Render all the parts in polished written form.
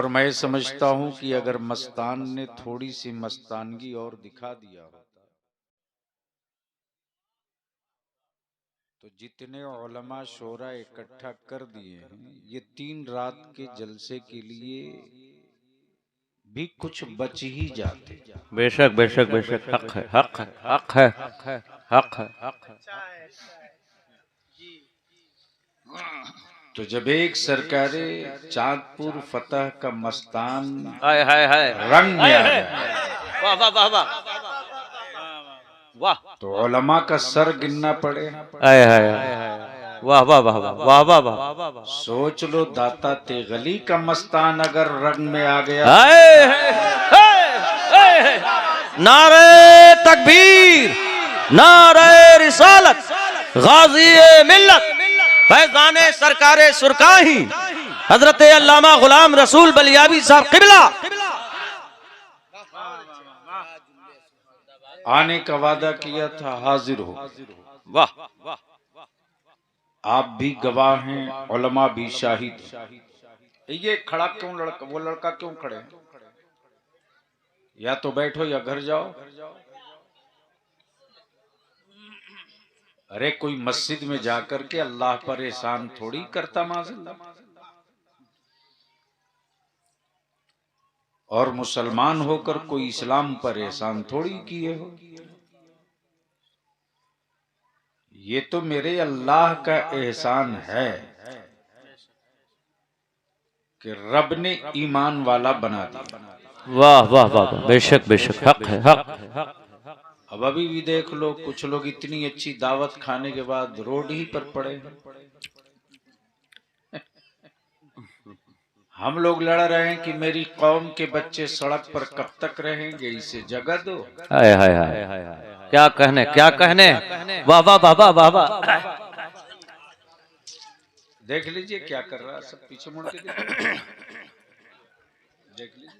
मैं समझता हूं कि अगर मस्तान ने थोड़ी सी मस्तानगी और दिखा दिया होता तो जितने उलमा शोरा इकट्ठा कर दिए हैं ये 3 रात के जलसे के लिए भी कुछ बच ही जाते। बेशक बेशक बेशक, हक है, हक है, हक है, हक है। तो जब एक सरकारे चांदपुर फतह का मस्तान हाय हाय हाय, रंग में आ जाए, वाह वाह वाह वाह वाह, तो उलमा का सर गिनना पड़े। हाय हाय हाय, वाह वाह वाह वाह वाह वाह वाह। सोच लो दाता तेगली का मस्तान अगर रंग में आ गया। हाय हाय, नारे तकबीर, नारे रिसालत, गाजी मिल्लत, फैजाने सरकारे सुरकाही, हजरत अल्लामा गुलाम रसूल बलियाबी साहब किबला आने का वादा किया था, हाजिर हो। वाह, आप भी गवाह हैं, उलमा भी शाहिद। ये खड़ा क्यों लड़का, वो लड़का क्यों खड़े हैं? या तो बैठो या घर जाओ। अरे कोई मस्जिद में जाकर के अल्लाह पर एहसान थोड़ी करता माज़ल्लाह। और मुसलमान होकर कोई इस्लाम पर एहसान थोड़ी किए हो। ये तो मेरे अल्लाह का एहसान है कि रब ने ईमान वाला बना दिया। वाह वाह वाह, बेशक बेशक, हक है, हक। अब अभी भी देख लो, कुछ लोग इतनी अच्छी दावत खाने के बाद रोड ही पर पड़े हैं। हम लोग लड़ रहे हैं कि मेरी कौम के बच्चे सड़क पर कब तक रहेंगे, इसे जगह दो। हाय हाय हाय, क्या कहने, क्या कहने, वाह वाह वाह वाह वाह। देख लीजिए क्या कर रहा है, सब पीछे मुड़ के देख लीजिए।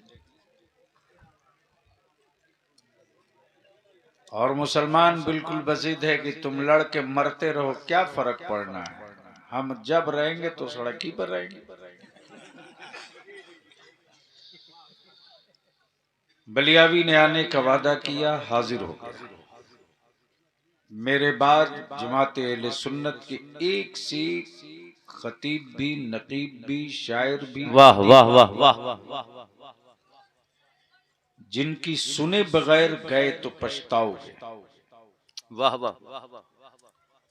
और मुसलमान बिल्कुल बजीद है कि तुम लड़ के मरते रहो, क्या फर्क पड़ना है, हम जब रहेंगे तो सड़क ही पर रहेंगे। बलियावी ने आने का वादा किया, हाजिर हो गया। मेरे बाद जमाते अहले सुन्नत के एक से खतीब भी, नकीब भी, शायर भी, वाह वाह वाह वाह, जिनकी सुने बगैर गए तो पछताओगे। वाह वाह।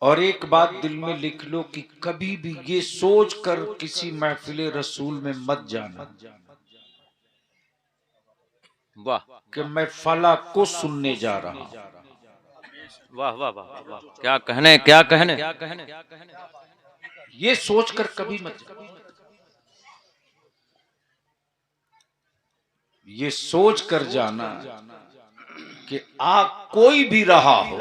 और एक बात दिल में लिख लो कि कभी भी ये सोच कर किसी महफिल रसूल में मत जाना वाह कि मैं फला को सुनने जा रहा हूं। वाह वाह वाह, क्या कहने, क्या कहने, ये सोचकर कभी मत जाना। ये सोच कर जाना कि आ कोई भी रहा हो,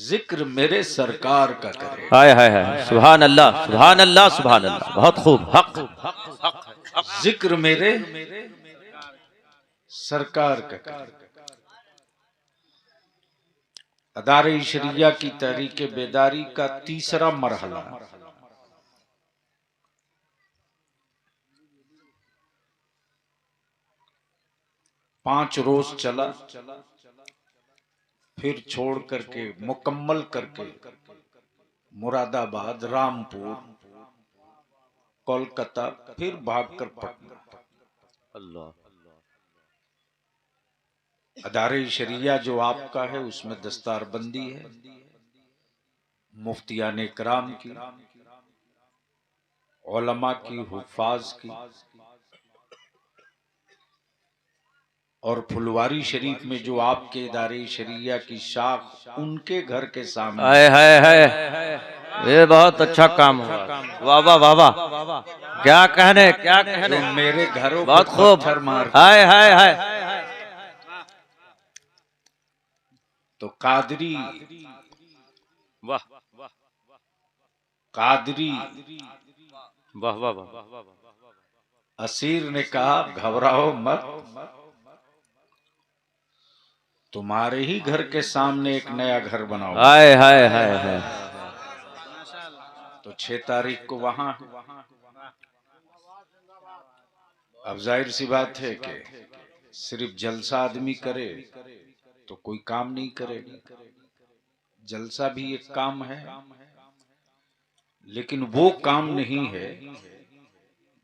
जिक्र मेरे सरकार का करे। हाय हाय हाय, सुभान अल्लाह, सुभान अल्लाह, सुभान अल्लाह, बहुत खूब, हक। जिक्र मेरे सरकार का करे। अदारे शरिया की तहरीक बेदारी का तीसरा मरहला 5 रोज चला, फिर छोड़ करके मुकम्मल करके मुरादाबाद, रामपुर, कोलकाता, फिर भागकर पटना। अल्लाह, अदारे शरिया जो आपका है उसमें दस्तारबंदी है, मुफ्तियान इकराम की, उलमा की, हुफ्फाज की, और फुलवारी शरीफ में जो आपके इदारे शरिया की शाख, उनके घर के सामने। हाय हाय हाय, ये बहुत अच्छा काम हुआ, वाह वाह वाह वाह, क्या कहने, क्या कहने, मेरे घरों बहुत खूब, पत्थर मार। हाय हाय हाय, तो कादरी, वाह कादरी वाह वाह वाह, असीर ने कहा घबराओ मत, तुम्हारे ही घर के सामने एक नया घर बनाओ। हाय हाय हाय हाय, तो 6 तारीख को वहां अब जाहिर सी बात है कि सिर्फ जलसा आदमी करे तो कोई काम नहीं करेगा। जलसा भी एक काम है, लेकिन वो काम नहीं है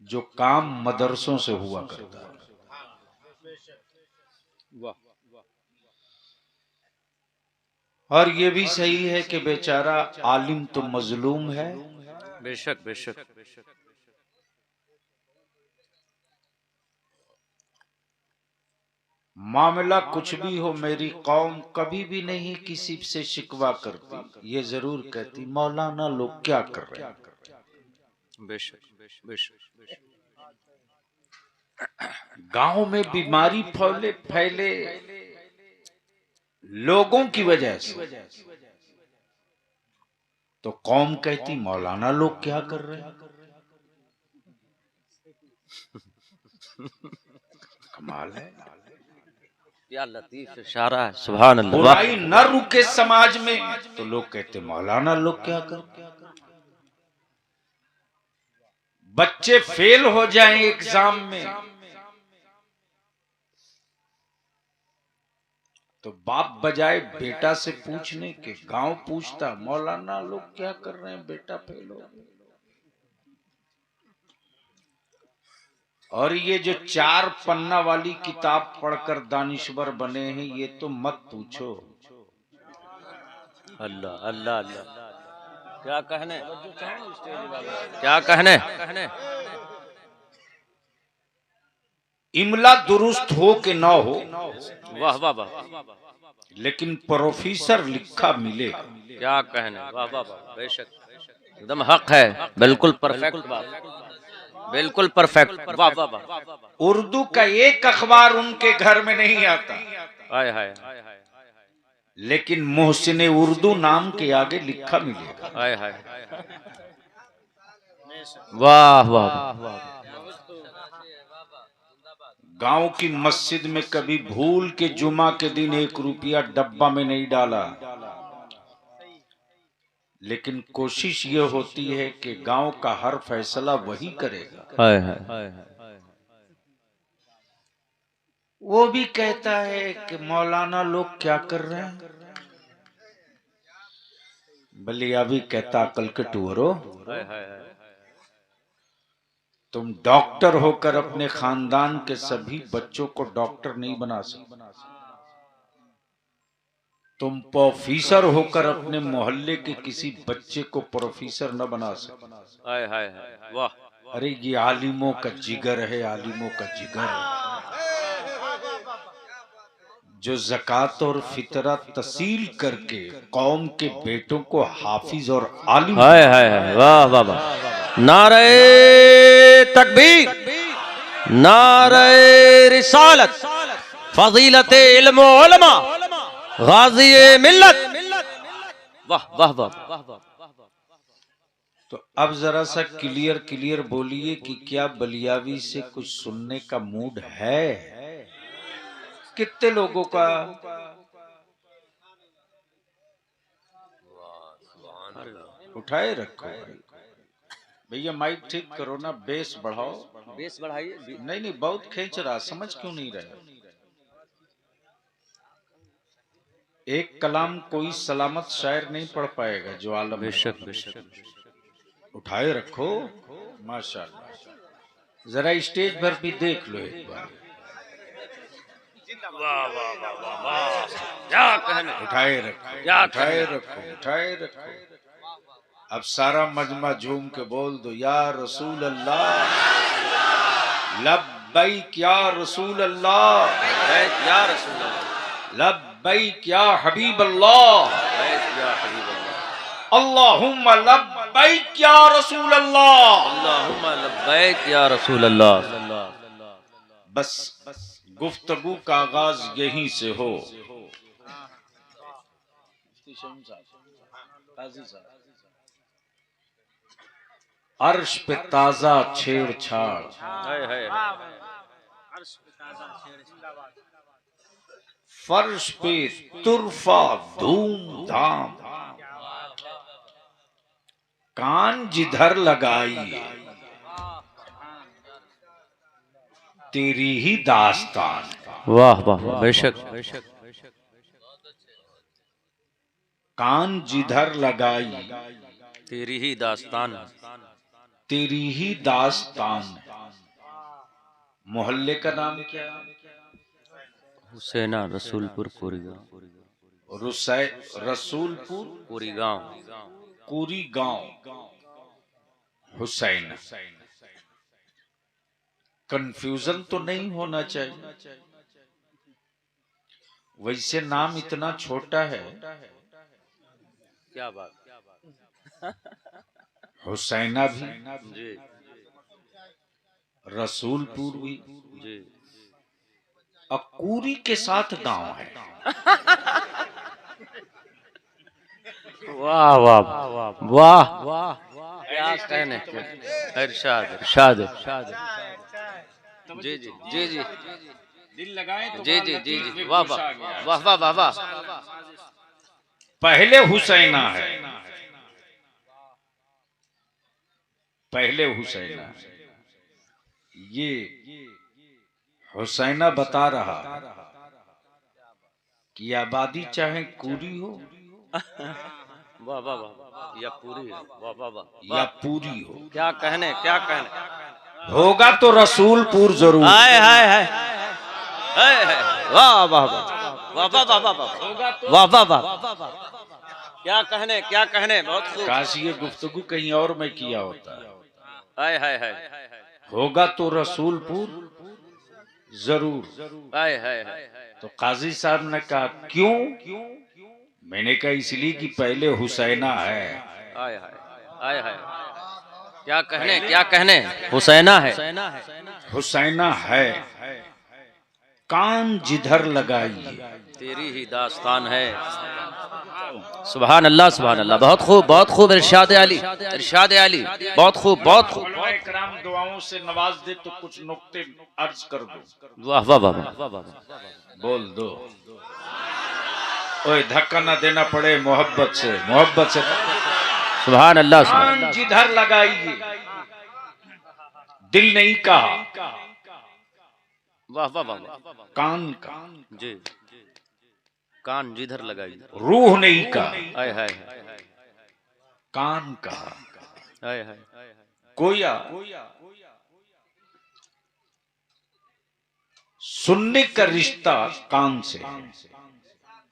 जो काम मदरसों से हुआ करता है। और ये भी सही है कि बेचारा आलिम तो मजलूम है। बेशक बेशक। मामला कुछ भी हो, मेरी कौम कभी भी नहीं किसी से शिकवा करती। ये जरूर कहती, मौलाना लोग क्या कर रहे हैं। बेशक बेशक। गांव में बीमारी फैले लोगों की वजह से, तो कौम कहती मौलाना लोग क्या कर रहे हैं। कमाल है। क्या लतीफ इशारा है, सुभान अल्लाह। बुराई न रुके समाज में तो लोग कहते मौलाना लोग क्या कर। बच्चे फेल हो जाएं एग्जाम में तो बाप बजाय बेटा से पूछने के गांव पूछता मौलाना लोग क्या कर रहे हैं, बेटा फेल हो। और ये जो 4 पन्ना वाली किताब पढ़कर दानिश्वर बने हैं, ये तो मत पूछो। अल्लाह अल्लाह अल्लाह। क्या कहने, क्या कहने। इमला दुरुस्त हो कि ना हो, वाह वाह वाह। लेकिन प्रोफेसर लिखा मिलेगा। क्या कहने, वाह वाह वाह। बेशक एकदम हक है, बिल्कुल परफेक्ट बात, बिल्कुल परफेक्ट। वाह वाह वाह। उर्दू का एक अखबार उनके घर में नहीं आता, हाय हाय, लेकिन मोहसिन उर्दू नाम के आगे लिखा मिलेगा। हाय हाय, वाह वाह। गांव की मस्जिद में कभी भूल के जुमा के दिन 1 रुपया डब्बा में नहीं डाला, लेकिन कोशिश ये होती है कि गांव का हर फैसला वही करेगा। हाय हाय। वो भी कहता है कि मौलाना लोग क्या कर रहे हैं। बलिया भी कहता अकल के टूरो, तुम डॉक्टर होकर अपने खानदान के सभी बच्चों को डॉक्टर नहीं बना सकते। तुम प्रोफेसर होकर अपने मोहल्ले के किसी बच्चे को प्रोफेसर न बना सकते। हाय हाय, वाह। अरे ये आलिमों का जिगर है, आलिमों का जिगर, जो ज़कात और फितरा तसील करके कौम के बेटों को हाफिज और आलिम। हाय हाय हाय, वाह वाह वाह। नारे तकबीर, नारे रिसालत, फजीलत इल्म व उलमा, गाजी मिल्लत। वाह वाह वाह। तो अब जरा सा क्लियर बोलिए कि क्या बलियावी से कुछ सुनने का मूड है? कितने लोगों का? उठाए रखो भैया, माइक ठीक करो ना, बेस बढ़ाओ। बेस बढ़ाइए। नहीं बहुत खींच रहा, समझ क्यों नहीं रहे। एक कलाम कोई सलामत शायर नहीं पढ़ पाएगा जो आलम। बेशक बेशक। उठाए रखो, माशाल्लाह। जरा स्टेज पर भी देख लो एक बार। वाह वाह वाह वाह, क्या कहने। उठाए रखो, उठाए रखो, उठाए रखो। अब सारा मजमा झूम के बोल दो, या रसूल अल्लाह, लब्बैक या रसूल अल्लाह, या रसूल अल्लाह, लब्बैक या हबीब अल्लाह, या हबीब अल्लाह, अल्लाहुम्मा लब्बैक या रसूल अल्लाह, अल्लाहुम्मा लब्बैक या रसूल अल्लाह। बस गुफ्तगू का आगाज यहीं से हो। अर्श पे ताजा छेड़छाड़, फर्श पे तुरफा धूमधाम, कान जिधर लगाइए तेरी ही दास्तान है। वाह वाह वाह, बेशक। कान जिधर लगाई तेरी ही दास्तान, तेरी ही दास्तान है। मोहल्ले का नाम क्या है? हुसैना रसूलपुर कोरीगांव, रसूलपुर कोरीगांव। कुरी गांव हुसैन। कंफ्यूजन तो नहीं होना चाहिए। वैसे नाम इतना छोटा है, क्या बात। हुसैना भी, जी रसूलपुर भी, जी। अकूरी के साथ गांव है। वाह वाह वाह वाह, क्या कहने। इरशाद इरशाद इरशाद। जी जी जी जी दिल लगाए तो जी जी जी जी, वाह वाह वाह वाह वाह वाह। पहले हुसैना है, पहले हुसैना है। ये हुसैना बता रहा है कि आबादी चाहे पूरी हो वाह वाह वाह, या पूरी है। वाह वाह वाह या वाह, पूरी हो, क्या कहने क्या कहने। होगा तो रसूलपुर जरूर। हाय हाय हाय हाय हाय, वाह वाह वाह वाह वाह वाह वाह वाह वाह वाह, क्या कहने क्या कहने। बहुत खूब। काश ये गुफ्तगू कहीं और में किया होता। हाय हाय हाय होगा तो रसूलपुर जरूर। हाय हाय हाय। तो काजी साहब ने कहा क्यों? मैंने कहा इसलिए कि पहले हुसैना है। हाय हाय हाय हाय, क्या कहने क्या कहने। हुसैना है, हुसैना है। कान जिधर लगाई तेरी ही दास्तान है। सुभान अल्लाह सुभान अल्लाह, बहुत खूब बहुत खूब। इरशाद अली इरशाद अली, बहुत खूब बहुत खूब। कराम दुआओं से नवाज दे तो कुछ नुक्ते अर्ज कर दो। वाह वाह वाह, बोल दो। ओए धक्का ना देना पड़े, मोहब्बत से मोहब्बत से। सुभान अल्लाह सुभान कान जिधर लगाइए, दिल नहीं कहा, वाह वाह वाह। कान का। जी, कान जिधर लगाई। रूह नहीं कहा, हाय हाय कान कहा। हाय हाय। गोया सुनने का रिश्ता कान से है।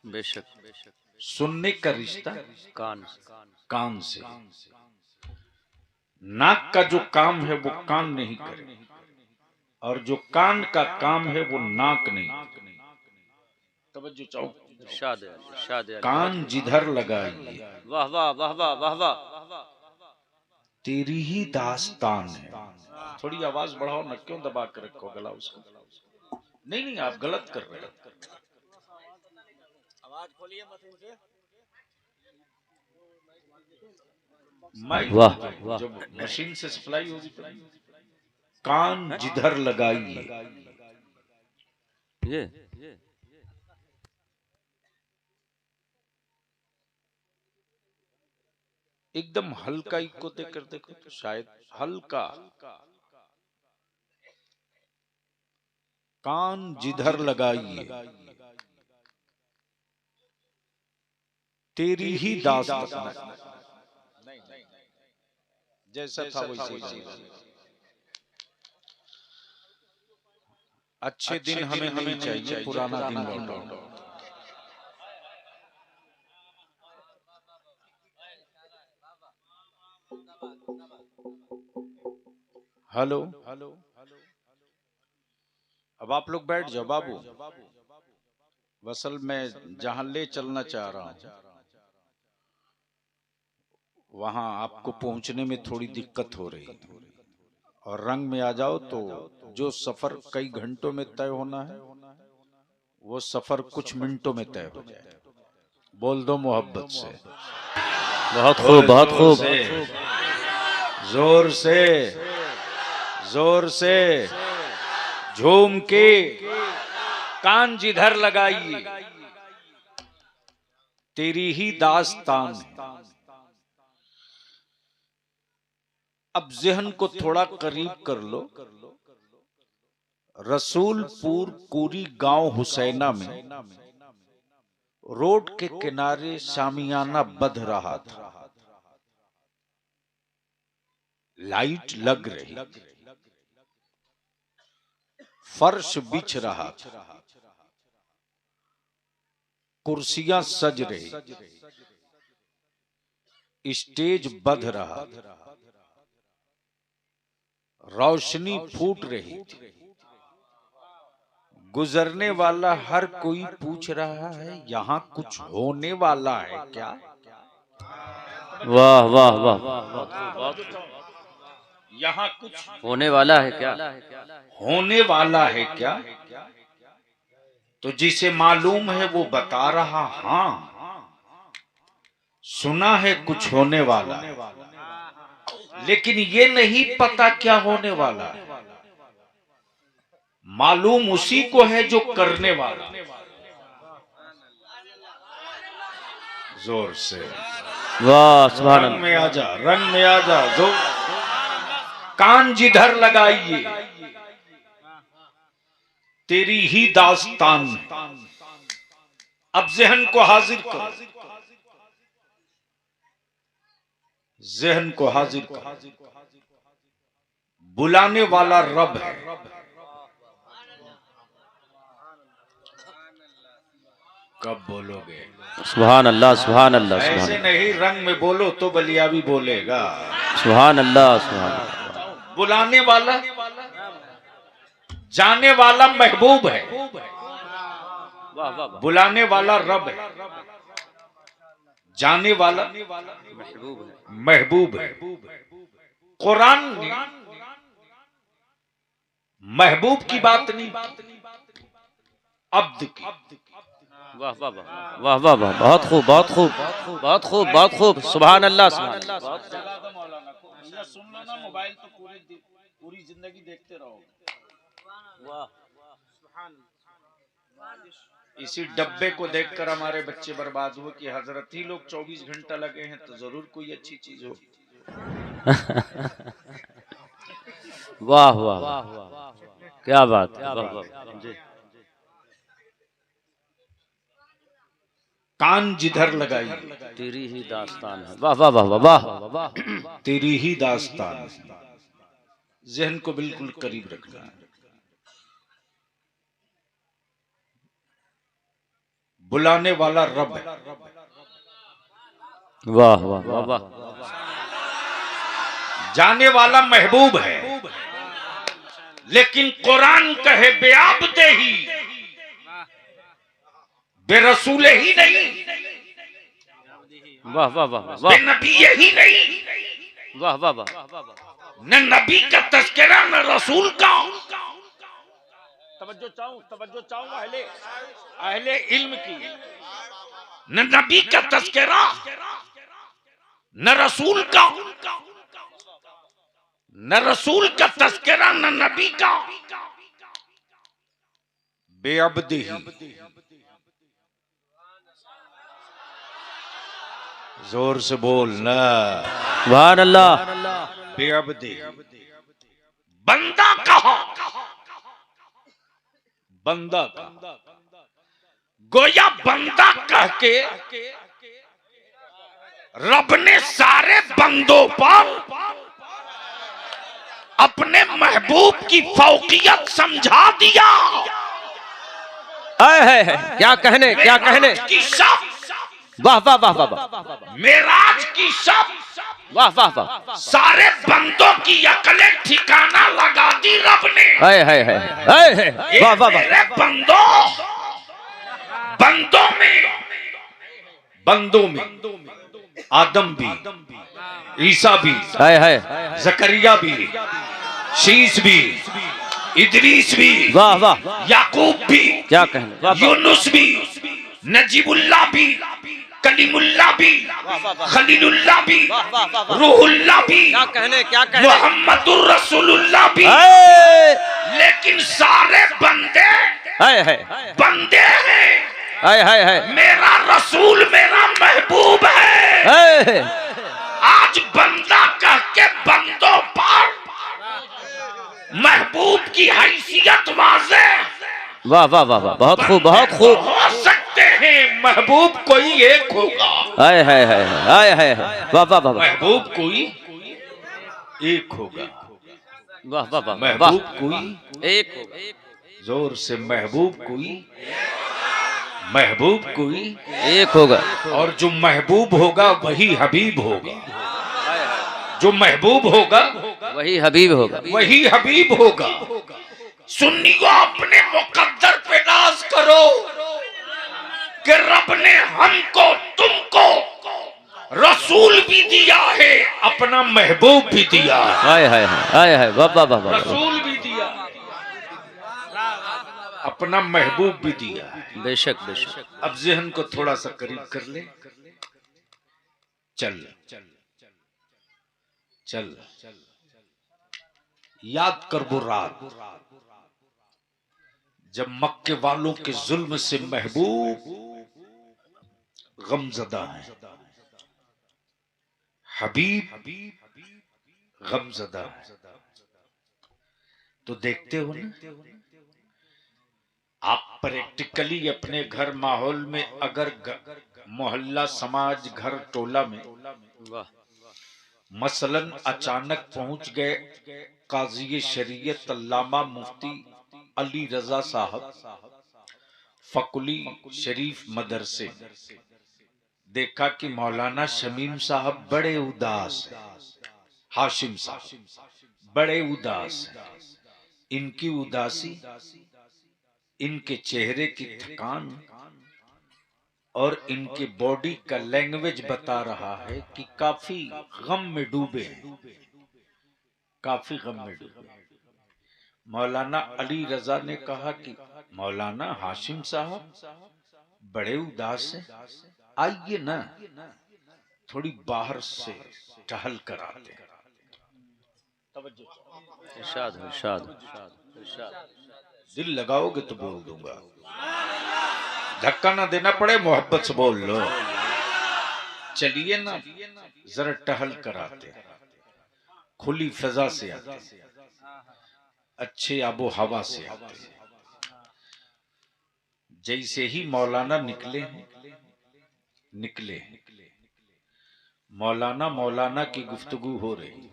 बेशक, सुनने का रिश्ता कान कान से। नाक का जो काम है वो कान नहीं करे, और जो कान का काम है वो नाक नहीं। तवज्जो चाहो। इरशाद इरशाद। कान जिधर लगाइए, वाह वाह वाह वाह वाह वाह, तेरी ही दास्तान है। थोड़ी आवाज बढ़ाओ ना, क्यों दबा कर रखो गला उसको? नहीं नहीं, आप गलत कर रहे हो। आवाज खोलिए मत मुझे। माइक वाह वाह। जब मशीन से सप्लाई होगी तो। कान जिधर लगाइए, ये एकदम हल्का इको देकर देखो तो शायद हल्का। कान जिधर लगाइए, तेरी ही दास्तान। नहीं, जैसा था वैसे ही। अच्छे दिन हमें नहीं चाहिए, पुराना दिन लौटाओ। हेलो, अब आप लोग बैठ जाओ बाबू। असल में जहां ले चलना चाह रहा हूं वहां आपको पहुंचने में थोड़ी दिक्कत हो रही है। और रंग में आ जाओ तो जो सफर कई घंटों में तय होना है वो सफर कुछ मिनटों में तय हो जाए। बोल दो मोहब्बत से। बहुत खूब बहुत खूब। जोर से जोर से झूम के कान जिधर लगाइए, तेरी ही दास्तान है। अब जहन को थोड़ा करीब कर लो, रसूलपुर कुरी गांव हुसैना में रोड के किनारे शामियाना बंध रहा था। लाइट लग रही, फर्श बिछ रहा था, कुर्सियां सज रही, स्टेज बंध रहा था, रोशनी फूट रही थी। गुजरने वाला हर कोई पूछ रहा है, यहाँ कुछ होने वाला है क्या? वाह वाह वाह, यहाँ कुछ होने वाला है क्या? होने वाला है क्या? तो जिसे मालूम है वो बता रहा, हाँ सुना है कुछ होने वाला, लेकिन ये नहीं पता क्या होने वाला है। मालूम उसी को है जो करने वाला। जोर से वाह सुभान रंग में आ जा, रंग में आ जा। जो कान जिधर लगाइए तेरी ही दास्तान। अब जहन को हाजिर करो, जहन को हाजिर करो। बुलाने वाला रब है। कब बोलोगे? सुभान अल्लाह सुभान अल्लाह। ऐसे नहीं, रंग में बोलो तो बलिया भी बोलेगा। सुभान अल्लाह सुभान अल्लाह। बुलाने वाला, जाने वाला महबूब है। बुलाने वाला रब है, जाने वाला महबूब है। कुरान ने महबूब की बात नहीं, अब्द की। वाह वाह वाह वाह वाह, बहुत खूब बहुत खूब बहुत खूब बहुत खूब। सुभान अल्लाह सुभान अल्लाह। सुन लो ना, मोबाइल तो पूरी जिंदगी देखते रहोगे। इसी डब्बे को देखकर हमारे बच्चे बर्बाद हुए कि हजरत ही लोग 24 घंटा लगे हैं, तो जरूर कोई अच्छी चीज हो। वाह वाह, क्या बात है। कान जिधर लगाइए तेरी ही दास्तान है। वाह वाह वाह वाह वाह, तेरी ही दास्तान है। जहन को बिल्कुल करीब रखना है। बुलाने वाला रब है। वाह वाह वाह वाह। जाने वाला महबूब है, लेकिन कुरान कहे बेआबदे ही, बेरसूले ही नहीं, वाह वाह वाह वाह, बेनबी ही नहीं। वाह वाह वाह। न नबी का तस्करा न रसूल का। तवज्जो चाहूं अहले इल्म की। न नबी का तस्करा न रसूल का, न रसूल का तस्करा न नबी का। बेअब्दी ही। जोर से बोल ना, सुभान अल्लाह। बेअब्दी। बंदा कहा, बंदा कहा, गोया बंदा कह के रब ने सारे बंदों पर अपने महबूब की फौकियत समझा दिया। है क्या कहने, क्या कहने की शब, वाह वाह वाह वाह, मेराज की शब, वाह वाह वाह। सारे बंदों की अकलें ठिकाना लगा दी रब ने। है वाह वाह वाह। बंदों में आदम भी, ईसा भी, जकरिया भी, शीस भी, इदरीस भी, वाह वाह, याकूब भी, क्या कहने, यूनुस भी, नजीबुल्लाह भी, कलीमुल्लाह भी, खलीलुल्लाह भी, रूहुल्लाह भी, क्या कहने, क्या कहने, मुहम्मदुर रसूलुल्लाह भी। लेकिन सारे बंदे बंदे हैं। मेरा रसूल मेरा महबूब है। आज बंदा कह के बंदों पर महबूब की हैसियत वाज़े वाह वाह वाह वाह, बहुत खूब बहुत खूब। हो सकते हैं महबूब कोई एक होगा, हाय हाय हाय हाय हाय हाय, वाह वाह वाह वाह महबूब कोई एक होगा, वाह वाह वाह वाह, महबूब कोई एक होगा, जोर से महबूब कोई, महबूब कोई एक होगा। और जो महबूब होगा वही हबीब होगा, जो महबूब होगा वही हबीब होगा। वही हबीब होगा। सुन्नियों अपने मुकद्दर पे नाज करो कि रब ने हमको तुमको रसूल भी दिया है, अपना महबूब भी दिया है, हाय हाय हाय हाय, वाह वाह वाह वाह, रसूल भी दिया, अपना महबूब भी दिया है। बेशक बेशक। अब जहन को थोड़ा सा करीब कर ले, चल चल याद कर वो रात जब मक्के वालों के जुल्म से महबूब गमजदा है, हबीब गमजदा है। तो देखते हो ना, आप प्रैक्टिकली अपने घर माहौल में अगर मोहल्ला समाज घर टोला में वाह मसलन अचानक पहुंच गए काजी शरीयत अल्लामा मुफ्ती अली रजा साहब फकुली शरीफ मदरसे, देखा कि मौलाना शमीम साहब बड़े उदास हैं, हाशिम साहब बड़े उदास हैं, इनकी उदासी इनके चेहरे की थकान और इनके बॉडी का लैंग्वेज बता रहा है कि काफी गम में डूबे हैं, काफी गम में डूबे। मौलाना अली रजा ने कहा कि मौलाना हाशिम साहब बड़े उदास हैं, आइए ना थोड़ी बाहर से टहल कर आते हैं। इरशाद इरशाद इरशाद। दिल लगाओगे तो बोल दूंगा, धक्का ना देना पड़े, मोहब्बत से बोल लो। चलिए ना जरा टहल कर आते, खुली फिजा से आते, अच्छे आबो हवा से आते। जैसे ही मौलाना निकले मौलाना की गुफ्तगू हो रही,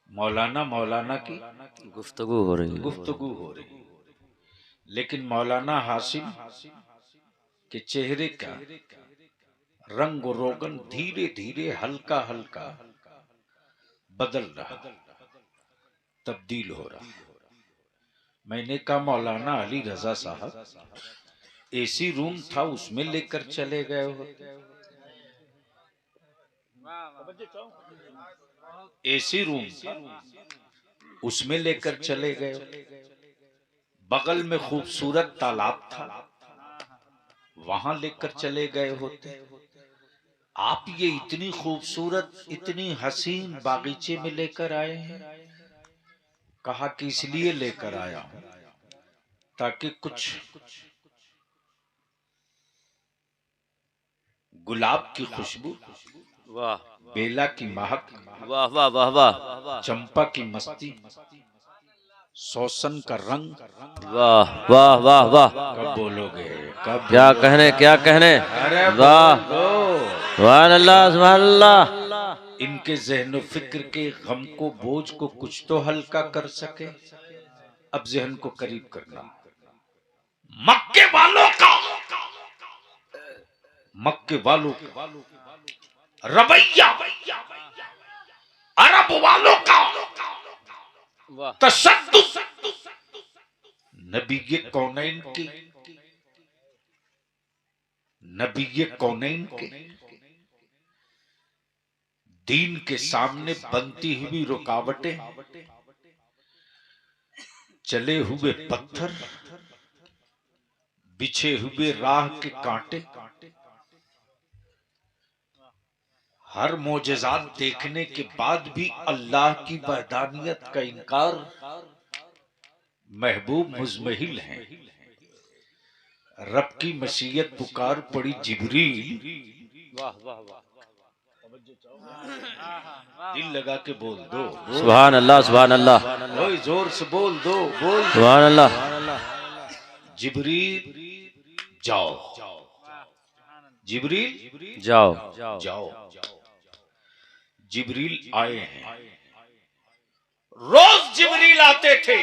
मौलाना की गुफ्तगू हो रही है। गुफ्तगू हो रही, लेकिन मौलाना हाशिम के चेहरे का रंग रोगन धीरे धीरे हल्का हल्का बदल रहा, तब्दील हो रहा। मैंने कहा मौलाना अली रजा साहब एसी रूम था उसमें लेकर चले गए होते, एसी रूम था उसमें लेकर चले गए, बगल में खूबसूरत तालाब था वहां लेकर चले गए होते। आप ये इतनी खूबसूरत इतनी हसीन बागीचे में लेकर आए हैं। कहा कि इसलिए लेकर आया हूं ताकि कुछ गुलाब की खुशबू, वाह बेला की महक, वाह वाह वाह वाह, चंपा की मस्ती, सौसन का रंग, वाह वाह वाह वाह, कब बोलोगे, कब क्या बोलोगे? कहने क्या कहने, अरे वाह बोलो। सुभान अल्लाह सुभान अल्लाह। इनके जहन फिक्र के गम को बोझ को कुछ तो हल्का कर सके। अब जहन को करीब करना, मक्के वालों का रवैया, अरब वालों का वाह तशद्दुद, नबी कौनैन के दीन के सामने बनती हुई रुकावटें, चले हुए पत्थर, बिछे हुए राह के कांटे, हर मोजेज़ात देखने के बाद भी अल्लाह की वहदानियत का इनकार, महबूब मुज़महिल हैं। रब की मशीयत पुकार पड़ी जिब्रील, वाह वाह वाह, दिल लगा के बोल दो, सुभान अल्लाह, सुभान अल्लाह, ओए जोर से बोल दो, बोल दो। सुभान अल्लाह। जिब्रील जाओ, जिब्रील जाओ, जाओ। जिब्रील आए हैं। रोज जिब्रील आते थे,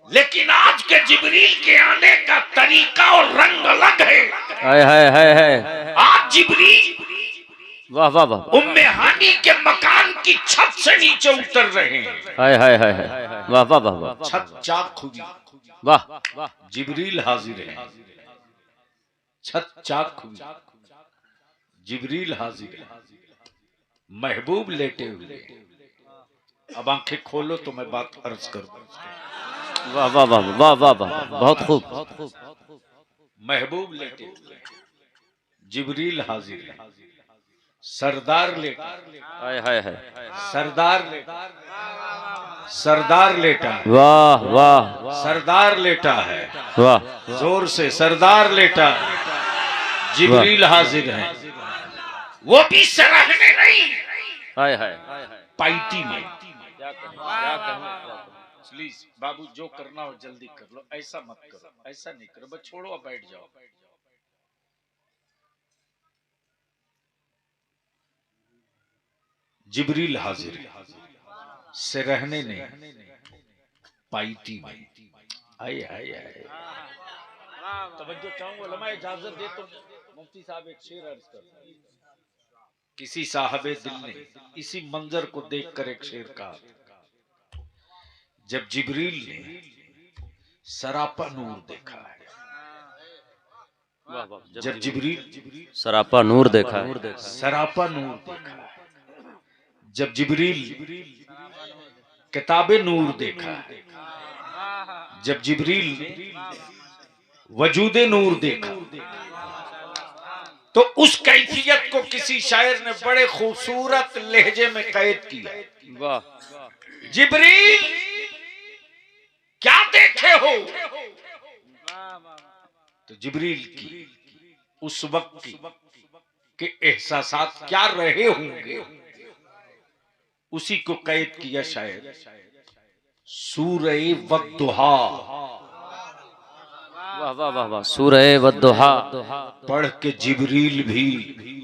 लेकिन आज के जिब्रील के आने का तरीका और रंग अलग है। है। आज जिब्रील वाह वाह वाह, उम्मे हानी के मकान की छत से नीचे उतर रहे हैं। है, वाह वाह वाह वाह, छत चाक खुदी, वाह, जिब्रील हाजिर है। छत चाक खुदी, जिब्रील हाजिर है। महबूब लेटे हुए। अब आंखें खोलो तो मैं बात अर्ज करूं। वाह वाह वाह वाह वाह वाह, बहुत खूब। महबूब लेटे हुए, जिब्रील हाजिर है। सरदार लेटा, है, सरदार लेटा, सरदार लेटा, वाह वाह सरदार लेटा है। वाह, जोर से सरदार लेटा, जिब्रील हाजिर है। वो भी सराहने नहीं, है, पाइटी में। क्या कहूं। प्लीज बाबू, जो करना हो जल्दी कर लो, ऐसा मत करो, ऐसा नहीं करो, बस छोड़ो, अब बैठ जाओ। जिब्रील हाजिर है, से रहने नहीं, पाइटी में। आए आए आए, तवज्जो चाहूंगा, लम्हा इजाजत दे तो मुफ्ती साहब एक शेर अर्ज कर। किसी साहबे दिल ने इसी मंजर को देखकर एक शेर कहा, जब जिब्रील ने सरापा नूर देखा है। जब जिब्रील सरापा नूर देखा है, सरापा नूर देखा है। जब जिब्रील किताबे नूर देखा है। जब जिब्रील वजूदे नूर देखा, तो उस कैफियत को किसी शायर ने बड़े खूबसूरत लहजे में कैद किया। वाह, जिब्रील क्या देखे हो? तो जिब्रील की उस वक्त की के एहसासात क्या रहे होंगे, उसी को कैद किया शायद सूरह वद्दुहा। वाह वाह वाह वाह, सूरह वद्दुहा पढ़ के जिब्रील भी,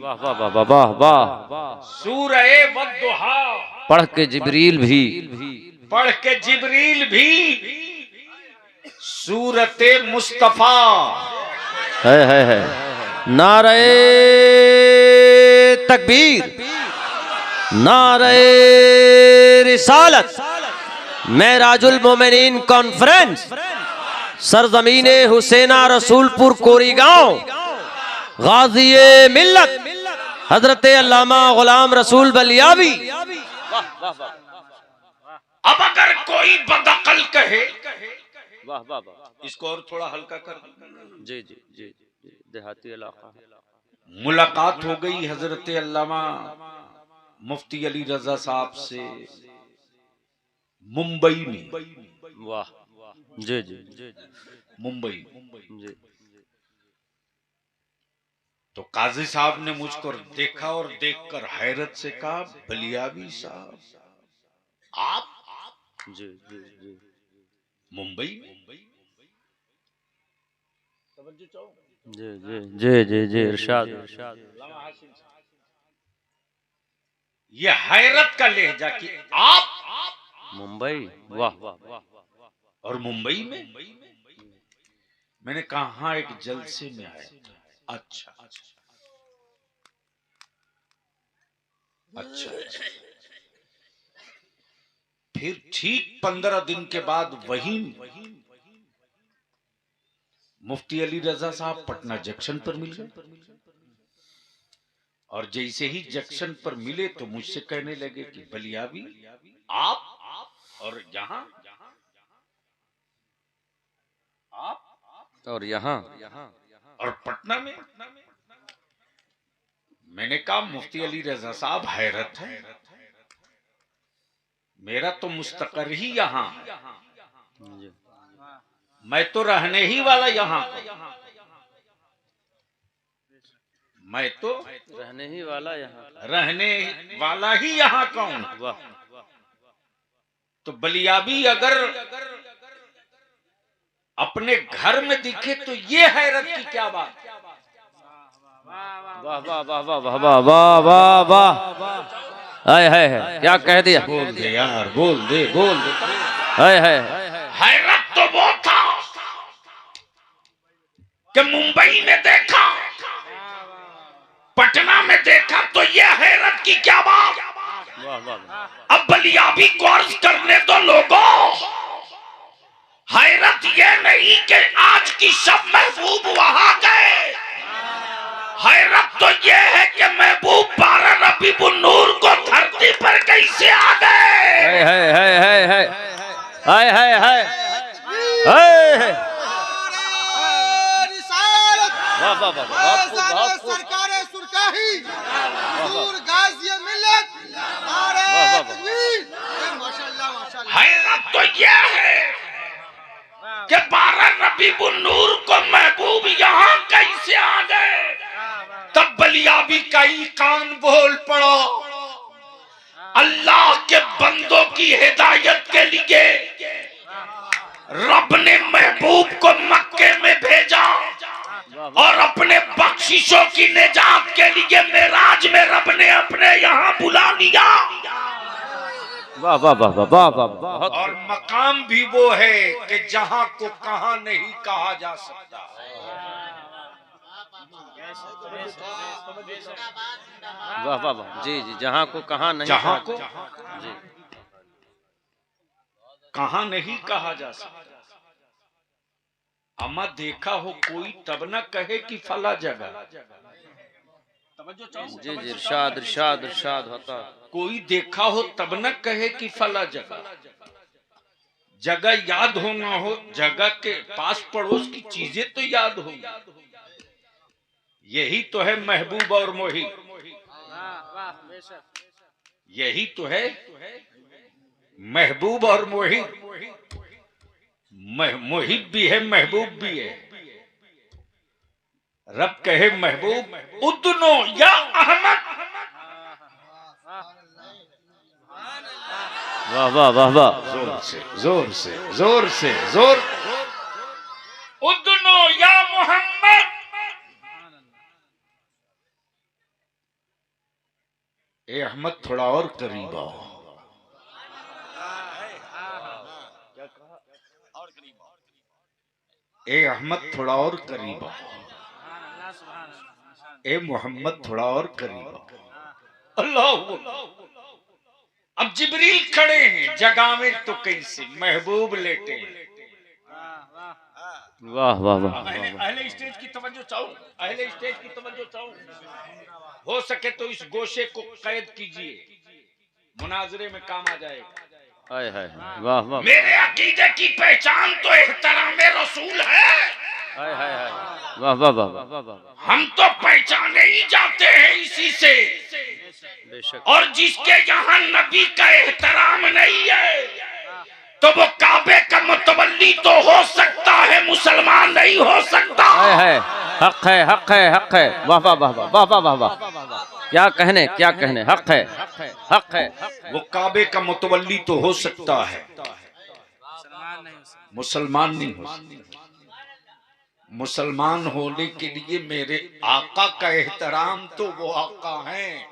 वाह वाह वाह वाह वाह, सूरह वद्दुहा पढ़ के जिब्रील भी, पढ़ के जिब्रील भी सूरते मुस्तफा। है। नारे तकबीर, नारे रिसालत, मेराजुल मोमिनीन कॉन्फ्रेंस, सरजमीने हुसैना रसूलपुर कोरीगांव, गाज़िए मिल्लत हजरत अल्लामा गुलाम रसूल बलियावी। अब अगर कोई बदअकल कहे, वाह वाह वाह, इसको और थोड़ा हल्का कर, जी जी जी, देहाती इलाका। मुलाकात हो गई हजरत अल्लामा मुफ्ती अली रजा साहब से मुंबई में। वाह, जी जी मुंबई। जी, तो काजी साहब ने मुझको देखा और देखकर हैरत से कहा, बलियावी साहब आप जी जी जी, मुंबई? जी जी जी जी जी, इरशाद। ये हैरत का लहजा कि आप मुंबई, वाह वाह वाह, और मुंबई में? मैंने कहा हाँ, एक जलसे में आया था। अच्छा अच्छा। फिर ठीक 15 दिन के बाद वहीं मुफ्ती अली रजा साहब पटना जंक्शन पर मिल गए। और जैसे ही जंक्शन पर मिले तो मुझसे कहने लगे कि बलियावी आप, और यहाँ आप, और यहाँ और पटना में। मैंने कहा मुफ्ती अली रजा साहब हैरत है, मेरा तो मुस्तकर ही यहाँ है, मैं तो रहने ही वाला यहाँ। मैं तो रहने ही वाला यहाँ, रहने वाला ही यहाँ का हूं। वाह। तो बलियाबी अगर अपने घर में दिखे तो ये हैरत की क्या बात। वाह वाह वाह वाह वाह वाह वाह वाह वाह। हाय हाय हाय, क्या कह दिया। बोल दे यार, बोल दे, बोल दे। हाय हाय। हैरत तो वो था कि मुंबई में देखा, पटना में देखा, तो ये हैरत की क्या बात। वाह वाह। अब बलियाबी को अर्ज करने दो लोगों, हैरत ये नहीं कि आज की सब महबूब वहां गए, हैरत तो ये है कि महबूब 12 रबीउल नूर को धरती पर कैसे आ गए। हाय हाय हाय हाय हाय हाय हाय हाय हाय। वाह वाह वाह, बहुत खूब। सरकारे सुरकाही हुजूर गाज़ी मिल्लत, वाह, वाह। माशाअल्लाह माशाअल्लाह। हैरत तो ये है कि 12 रबीउल नूर को महबूब यहाँ कैसे आ गए। तब बलियाबी का ही कान बोल पड़ा, अल्लाह के बंदों की हिदायत के लिए रब ने महबूब को मक्के में भेजा और अपने बख्शिशों की निजात के लिए मेराज में रब ने अपने यहाँ बुला लिया। वाह वाह वाह वाह वाह वाह। और मकाम भी वो है कि जहाँ को कहाँ नहीं कहा जा सकता। वाह वाह वाह, जी जी, जहाँ को कहाँ नहीं, जहाँ को जी, कहाँ नहीं कहा जा सकता। अमा देखा हो कोई तब न कहे कि फला जगह। जी जी, इरशाद इरशाद इरशाद होता। कोई देखा हो तब न कहे कि फला जगह। जगह याद हो ना हो, जगह के पास पड़ोस की चीजें तो याद हो। यही तो है महबूब और मोहिब, यही तो है महबूब और मोहिब। मोहिब भी है, महबूब भी है। रब कहे महबूब उदनो या अहमद। वाह वाह वाह वाह। जोर से जोर से जोर से जोर। उदनो या मोहम्मद। ए अहमद थोड़ा और करीब आओ। ए अहमद थोड़ा और करीब आओ। ए मोहम्मद थोड़ा और करीब आओ। अल्लाह। अब जिब्रील खड़े हैं जगह में तो कैसे महबूब लेटे हैं। वाह वाह वाह। अहले स्टेज की तवज्जो चाहूं, अहले स्टेज की तवज्जो चाहूं। हो सके तो इस गोशे को कैद कीजिए, मुनाजरे में काम आ जाएगा। हाय हाय, वाह वाह। मेरे अकीदे की पहचान तो एहतरामे रसूल है। हाय हाय हाय, वाह वाह वाह वाह वाह। हम तो पहचाने ही जाते हैं इसी से। बेशक। और जिसके यहाँ नबी का एहतराम नहीं है तो वो काबे का मुतवल्ली तो हो सकता है, मुसलमान नहीं हो सकता। हाय हाय, हक है हक है हक है। वाह वाह वाह वाह वाह वाह वाह। क्या कहने क्या कहने, हक है हक है। वो काबे का मुतवल्ली तो हो सकता है, मुसलमान नहीं हो सकता। मुसलमान होने के लिए मेरे आका का एहतराम तो वो आका हैं,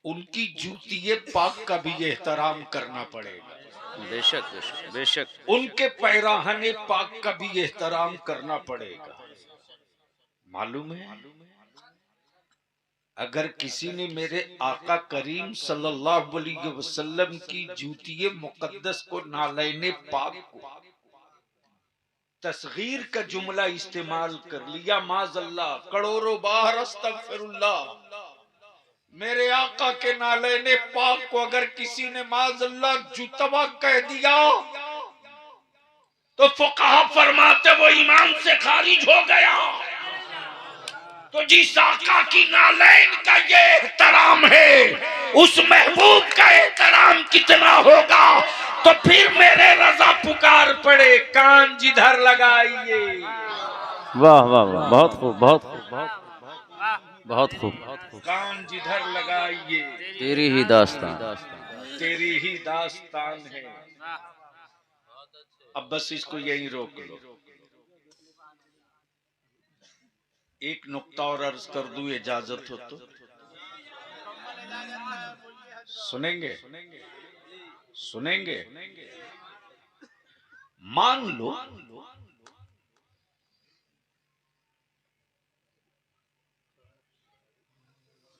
उनकी जूतिए पाक का भी एहतराम करना पड़ेगा। बेशक बेशक बेशक। उनके पैराहने पाक का भी एहतराम करना पड़ेगा। मालूम है, अगर किसी ने मेरे आका करीम सल्लल्लाहु अलैहि वसल्लम की जूतिए मुकद्दस को, नालैने पाक को तस्गीर का जुमला इस्तेमाल कर लिया, माज़अल्लाह करोड़ों बार अस्तगफिरुल्लाह, मेरे आका के नालैने पाक को अगर किसी ने माज़अल्लाह जुतवा कह दिया तो फुक़हा फरमाते वो ईमान से खारिज हो गया। तो जिस आका की नालैन का ये एहतराम है, उस महबूब का एहतराम कितना होगा। तो फिर मेरे रजा पुकार पड़े, कान जिधर लगाइए। वाह वाह वाह, बहुत खूब बहुत खूब बहुत। बहुत खूब। काम जिधर लगाइए तेरी ही दास्तान। तेरी ही दास्तान है। अब बस इसको यहीं रोक लो। एक नुक्ता और अर्ज कर दूं, इजाजत हो तो सुनेंगे? सुनेंगे? मान लो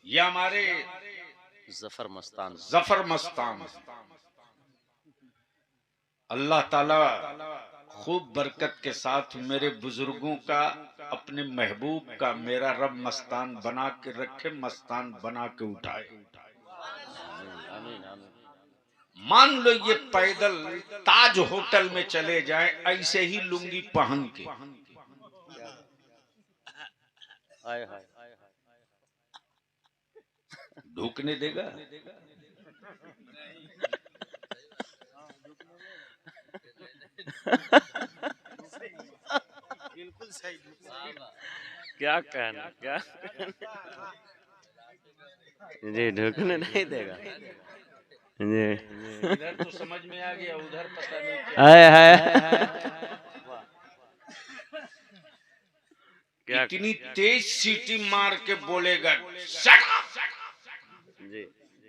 ये हमारे जफर मस्तान। जफर मस्तान, अल्लाह ताला खूब बरकत के साथ मेरे बुजुर्गों का, अपने महबूब का मेरा रब मस्तान बना के रखे, मस्तान बना के उठाए। आमीन आमीन। मान लो ये पैदल ताज होटल में चले जाए ऐसे ही लुंगी पहन के, हाय हाय। ढूकने देगा? बिल्कुल सही। क्या कहना, क्या जी ढूकने नहीं देगा जी। इधर तो समझ में आ गया, उधर पता नहीं क्या। हाय हाय। क्या इतनी तेज सीटी मार के बोलेगा शट अप, जी।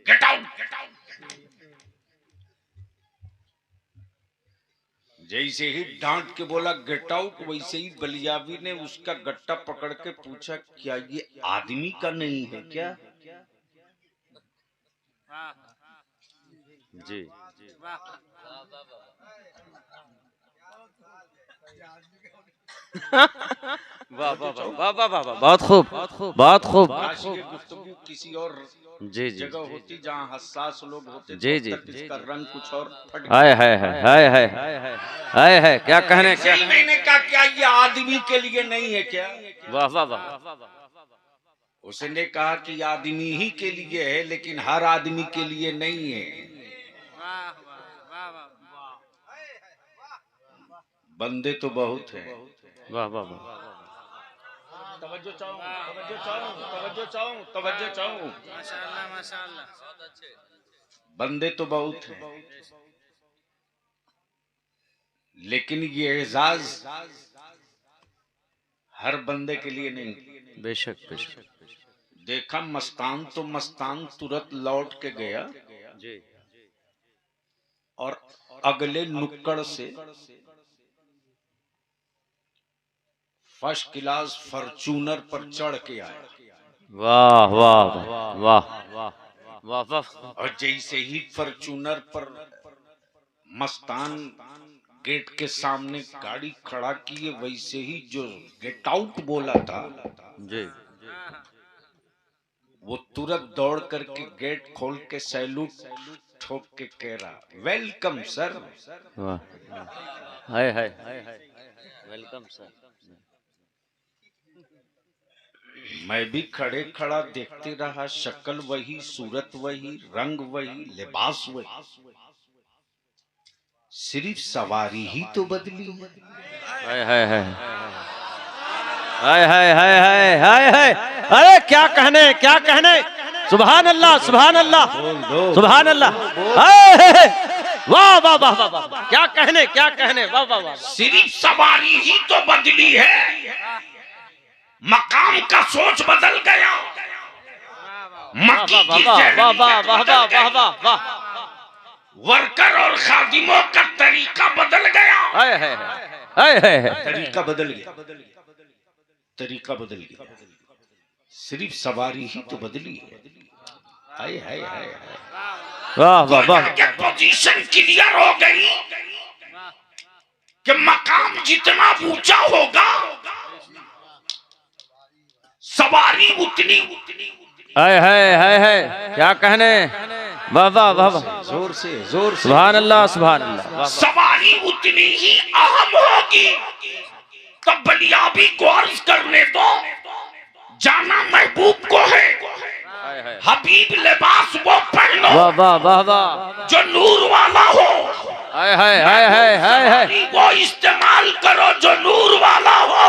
Get out. जैसे ही डांट के बोला गेट आउट, वैसे ही बलियाबी ने उसका गट्टा पकड़ के पूछा, क्या ये आदमी का नहीं है क्या? जी। वाह वाह वाह वाह वाह, बहुत खूब बहुत खूब। काश ये गुफ्तगू किसी और जी जी जगह होती जहाँ हसास लोग होते, जी, तो जी। अब तक इसका रंग कुछ और फट हाय हाय हाय हाय हाय हाय हाय। क्या कहने, क्या। सही मैंने कहा, क्या ये आदमी के लिए नहीं है क्या? वाह वाह वाह। उसने कहा कि आदमी ही के लिए है, लेकिन हर आदमी के लिए नहीं है। बंदे तो बहुत हैं। वाह वाह वाह। तवज्जो चाहूं, तवज्जो चाहूं, तवज्जो चाहूं, तवज्जो चाहूं। माशाल्लाह माशाल्लाह। बंदे तो बहुत हैं, लेकिन ये एजाज हर बंदे के लिए नहीं। बेशक बेशक। देखा मस्तान तो मस्तान तुरंत लौट के गया जी। और अगले नुक्कड़ से फर्स्ट क्लास फॉर्च्यूनर पर चढ़ के आया। वाह वाह वाह वाह वाह वाह। और जैसे ही फॉर्च्यूनर पर मस्तान गेट के सामने गाड़ी खड़ा किए, वैसे ही जो गेट आउट बोला था जी। वो तुरंत दौड़ करके गेट खोल के सैल्यूट ठोक के कह रहा, वेलकम सर। वाह हाय हाय हाय हाय। Welcome sir. मैं भी खड़े खड़ा देखते रहा, शक्ल वही, सूरत वही, रंग वही, लिबास वही, सिर्फ सवारी ही तो बदली है। हाय हाय हाय हाय हाय हाय हाय हाय हाय। अरे क्या कहने, क्या कहने। सुभान अल्लाह सुभान अल्लाह सुभान अल्लाह। वाह वाह वाह वाह वाह। क्या कहने, क्या कहने। वाह वाह वाह। सिर्फ सवारी ही तो बदली है, मकाम का सोच बदल गया, मक्की की वाह वाह वाह वाह वाह वाह वाह। वर्कर और खादिमों का तरीका बदल गया। हाय हाय हाय हाय। तरीका बदल गया, तरीका बदल गया, सिर्फ सवारी ही तो बदली है। हाय हाय हाय हाय। वाह वाह वाह। पोजीशन क्लियर हो गई कि मकाम जितना ऊंचा होगा सवारी उतनी। हाय हाय हाय हाय। क्या कहने। वाह वाह वाह वाह। जोर से, जोर से। सुभान अल्लाह सुभान अल्लाह। सवारी उतनी ही अहम होगी। तो बलिया भी गौर करने दो, जाना महबूब को है, हबीब लिबास वो पहनो। वाह वाह वाह वाह। जो नूर वाला हो। हाय हाय हाय हाय हाय हाय। वो इस्तेमाल करो जो नूर वाला हो।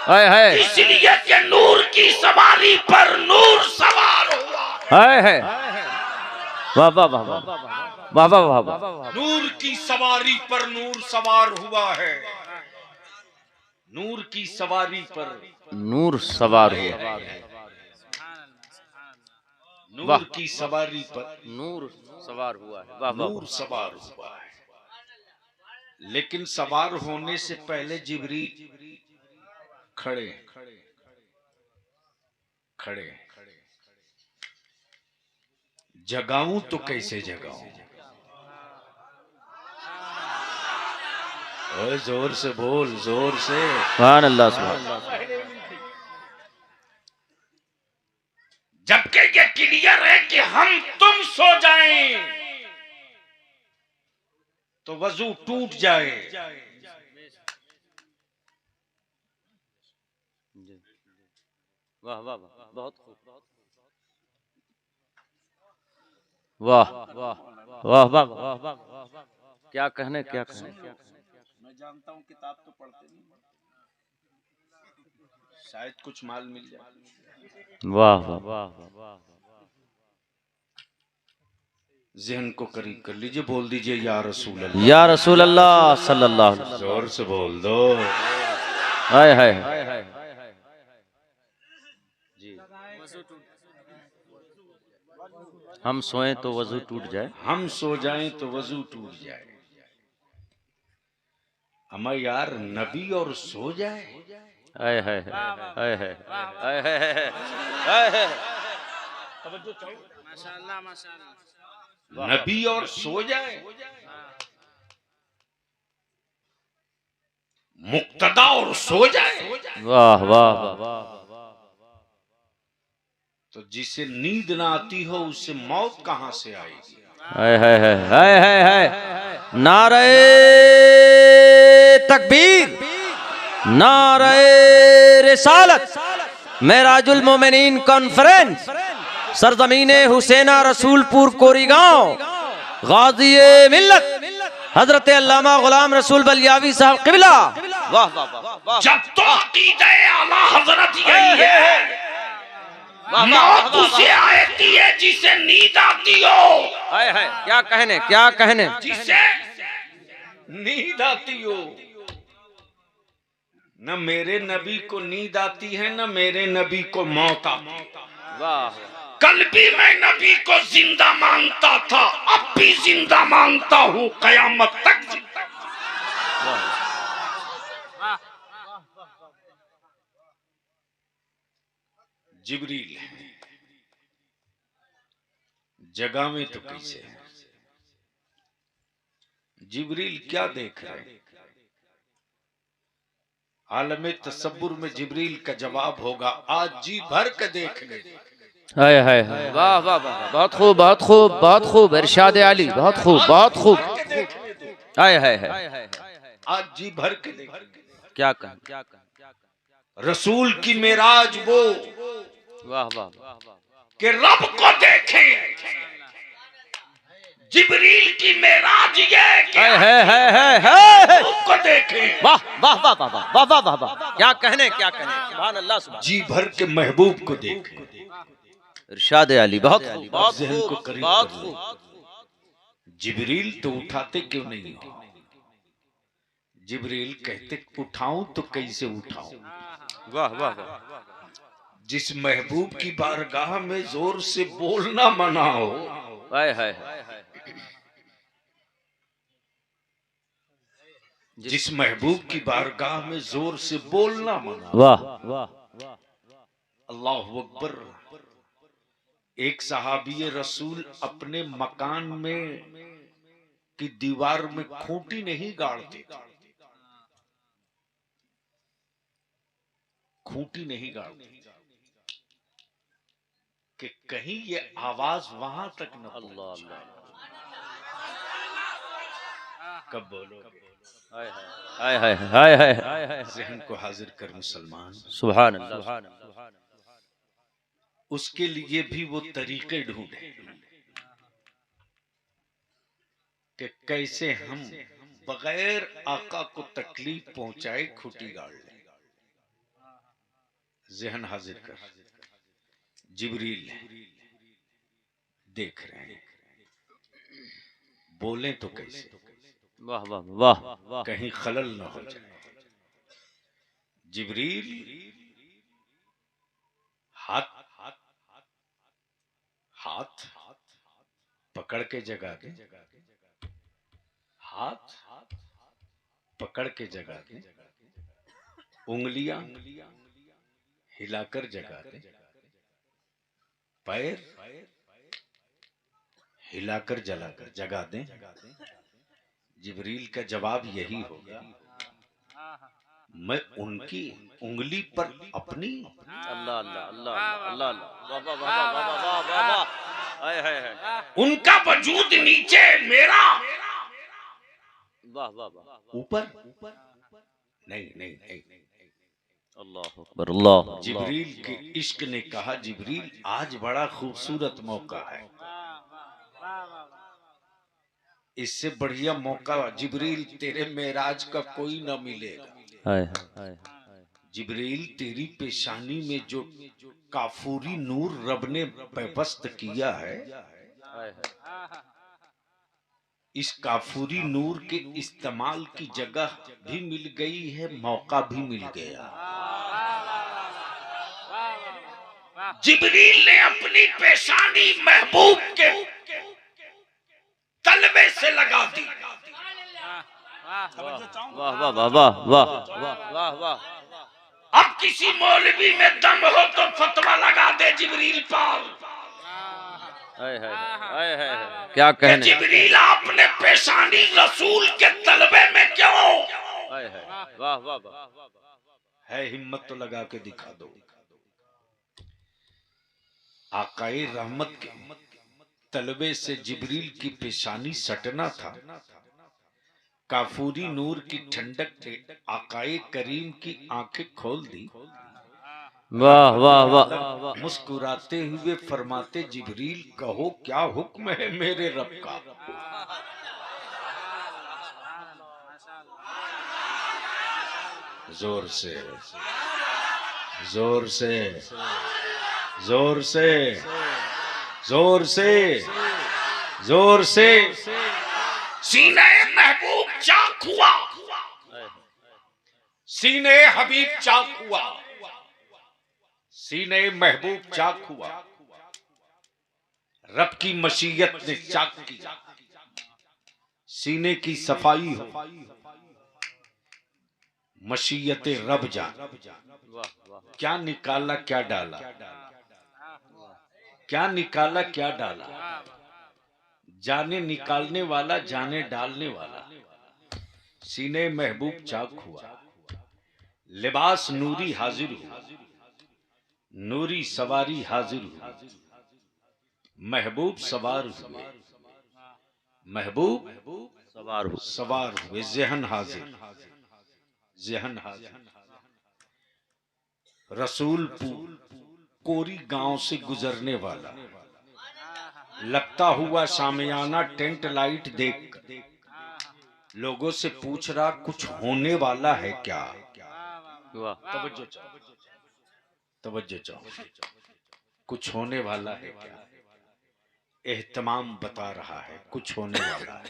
हाय हाय इसलिए कि नूर की सवारी पर नूर सवार हुआ। हाय हाय वाह वाह वाह वाह वाह वाह वाह वाह। नूर की सवारी पर नूर सवार हुआ है। नूर की सवारी पर नूर सवार हुआ। नूर की सवारी पर नूर सवार हुआ है। वाह वाह नूर सवार हुआ है। लेकिन सवार होने से पहले जिब्रील खड़े खड़े जगाऊं तो कैसे जगाऊं? ओए जोर से बोल, जोर से। सुभान अल्लाह सुभान अल्लाह। जबकि ये क्लियर है कि हम तुम सो जाएं तो वजू टूट जाए। वाह वाह वाह बहुत खूब। वाह वाह वाह वाह वाह वाह। क्या कहने क्या कहने। मैं जानता हूं किताब तो पढ़ते नहीं, शायद कुछ माल मिल जाए। वाह वाह वाह वाह। जहन को करीब कर लीजिए, बोल दीजिए या रसूल अल्लाह। या रसूल अल्लाह सल्लल्लाहु अलैहि वसल्लम। जोर से बोल दो। हाय हाय जी। हम सोएं तो वजू टूट जाए। हम सो जाएं तो वजू टूट जाए। अमा यार नबी और सो जाए। हाय हाय हाय हाय हाय हाय हाय। माशाअल्लाह माशाअल्लाह। नबी और सो जाए, मुक्तदा और सो जाए, वाह वाह वाह। तो जिसे नींद ना आती हो उससे मौत कहां से आएगी? हाय हाय हाय हाय हाय हाय। नारे तकबीर, नारे रिसालत, मेराजुल मोमिनीन कॉन्फ्रेंस, सरजमीने हुसैना रसूलपुर कोरीगांव, गाजी मिल्लत हजरत अल्लामा गुलाम रसूल बलियावी साहब किबला। वाह वाह वाह। जब तो अकीदे आला हजरत यही है, मौत उसे आती है जिसे नींद आती हो। हाय हाय क्या कहने क्या कहने। जिसे नींद आती हो। न मेरे नबी को नींद आती है, न मेरे नबी को मौत आती है। वाह। कल भी मैं नबी को जिंदा मानता था, अब भी जिंदा मानता हूँ, कयामत तक जिंदा। जिब्रील जगह में तो कैसे है? जिब्रील क्या देख रहे हैं? आलम तसब्बुर में जिब्रील का जवाब होगा, आज जी भर के देख ले। हाय हाय हाय वाह वाह वाह। बहुत खूब बहुत खूब बहुत खूब। इरशाद आली बहुत खूब बहुत खूब। हाय हाय हाय आज जी भर के देख। क्या कह। रसूल की मेराज वो वाह वाह कि रब को देखें। जिब्रील की मेराज ये कि महबूब को देखें। वाह वाह वाह वाह वाह वाह वाह वाह। क्या कहने क्या कहने। सुभान अल्लाह सुभान। जी भर के महबूब को देखें। इरशाद आली बहुत खूब बहुत जहन को खूब करीब बहुत कर लो। खूब। जिब्रील तो उठाते क्यों नहीं हो? जिब्रील कहते उठाऊं तो कैसे उठाऊं? वाह वाह वाह। जिस महबूब की बारगाह में जोर से बोलना मना हो, हाय हाय जिस महबूब की बारगाह में जोर से बोलना मना। वाह वाह। अल्लाह अकबर। एक सहाबी रसूल अपने मकान में की दीवार में खूंटी नहीं गाड़ते थे। खूंटी नहीं गाड़ते कि कहीं ये आवाज वहां तक न पहुंचे। कब बोलोगे? हाय हाय हाय हाय हाय। जहन को हाजिर कर मुसलमान। सुभान अल्लाह। उसके लिए भी वो तरीके ढूंढे कि कैसे हम बगैर आका को तकलीफ पहुंचाए खूंटी गाड़ लें। ज़हन हाजिर कर, जिब्रील देख रहे हैं, बोले तो कैसे, वाह वाह वाह वाह। कहीं खलल न हो जाए। जिब्रील हाथ हाथ पकड़ के जगा दे, हाथ पकड़ के जगा दे, उंगलियां हिलाकर जगा दे, पैर हिलाकर जलाकर जगा दे। जिब्रील का जवाब यही होगा, मैं उनकी उंगली पर अपनी, अल्लाह अल्लाह अल्लाह अल्लाह अल्लाह, वाह वाह वाह वाह वाह वाह वाह, हाय हाय हाय, उनका वजूद नीचे, मेरा वाह वाह वाह, ऊपर। नहीं नहीं नहीं, अल्लाह अकबर, अल्लाह। जिब्रील के इश्क ने कहा, जिब्रील आज बड़ा खूबसूरत मौका है, इससे बढ़िया मौका जिब्रील तेरे मेराज का कोई न मिलेगा। हाय हाय, जिब्रील तेरी पेशानी में जो काफूरी नूर रब ने पेवस्त किया है, इस काफूरी नूर के इस्तेमाल की जगह भी मिल गई है, मौका भी मिल गया। जिब्रील ने अपनी पेशानी महबूब के तलवे से लगा दी। वाह वाह वाह वाह वाह वाह वाह। अब किसी मौलवी में दम हो तो फतवा लगा दे जिब्रील पर। हाय हाय हाय हाय, क्या कहने। जिब्रील आपने पेशानी रसूल के तलवे में क्यों? हाय हाय, वाह वाह वाह। है हिम्मत तो लगा के दिखा दो। आकाए रहमत के तलवे से जिब्रील की पेशानी सटना था। काफूरी नूर की ठंडक ने आकाए करीम की आंखें खोल दी। वाह वाह वाह। मुस्कुराते हुए फरमाते, जिब्रील कहो क्या हुक्म है मेरे रब का। जोर से जोर से जोर से जोर से जोर से सीने महबूब चाक हुआ, सीने हबीब चाक हुआ, सीने महबूब चाक हुआ। रब की मशीयत ने चाक की, सीने की सफाई हो, मशीयत रब जान। क्या निकाला क्या डाला, क्या निकाला क्या डाला, जाने निकालने वाला जाने डालने वाला। सीने महबूब चाक हुआ, लिबास नूरी हाजिर हुआ, नूरी सवारी हाजिर हुई। महबूब सवार हुए, महबूब सवार हो, सवार हुए। ज़हन हाजिर, ज़हन हाजिर। रसूलपुर कोरी गांव से गुजरने वाला, लगता हुआ शामियाना टेंट लाइट देख लोगों से पूछ रहा, कुछ होने वाला है क्या? तवज्जो चाहो, तवज्जो चाहो, कुछ होने वाला है क्या? एहतमाम बता रहा है कुछ होने वाला है,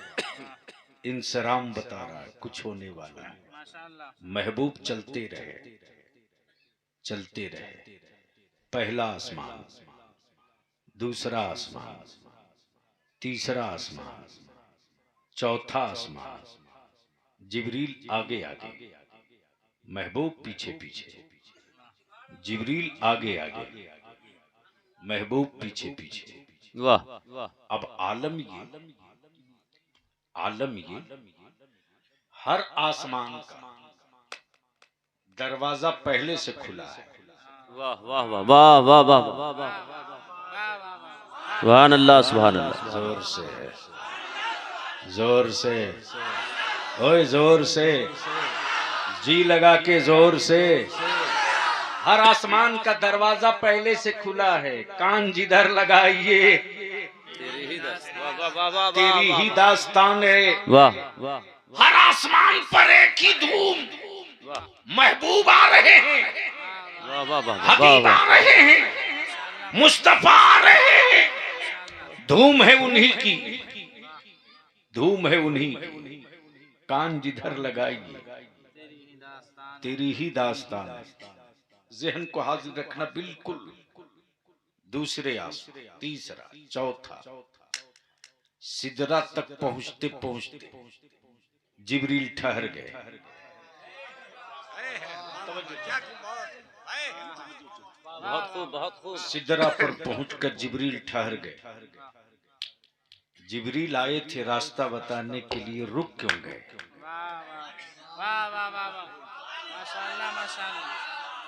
इंसराम बता रहा है कुछ होने वाला है। महबूब चलते रहे, चलते रहे। पहला आसमान, दूसरा आसमान, तीसरा आसमान, चौथा आसमान। जिब्रील आगे आगे, महबूब पीछे पीछे। जिब्रील आगे आगे, महबूब पीछे पीछे। वाह। अब आलम ये हर आसमान का दरवाजा पहले से खुला है। वाह वाह वाह वाह वाह वाह वाह। सुभान अल्लाह सुभान अल्लाह। जोर से, जोर से, ओए जोर से, जी लगा के जोर से। हर आसमान का दरवाजा पहले से खुला है। कान जिधर लगाइए तेरी ही दास्तान है। वाह वाह। हर आसमान पर एक ही धूम, महबूब आ रहे हैं। वाह वाह वाह हबीब वाह आ रहे हैं, मुस्तफा आ रहे हैं। धूम है उन्हीं की, धूम है उन्हीं की। कान जिधर लगाइए तेरी ही दास्तान। जहन को हाजिर रखना बिल्कुल। दूसरे आंसू, तीसरा, चौथा, सिदरा तक पहुंचते पहुंचते जिब्रील ठहर गए। बहुत खूब बहुत खूब। सिदरा पर पहुंचकर जिब्रील ठहर गए। जिब्रील आए थे रास्ता बताने के लिए, रुक क्यों गए? वाह वाह वाह वाह, माशाअल्लाह माशाअल्लाह।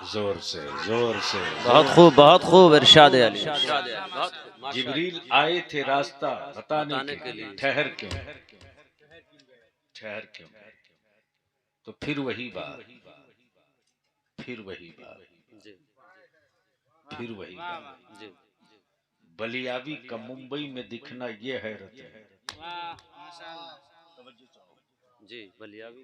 जोर से, जोर से। बहुत खूब बहुत खूब। इरशाद अली। जिब्रील आए थे रास्ता बताने के लिए, ठहर क्यों, ठहर क्यों? तो फिर वही बात, फिर वही बात, फिर वही बात। बलियावी का मुंबई में दिखना ये हैरत है। वाह माशाअल्लाह। जी बलियावी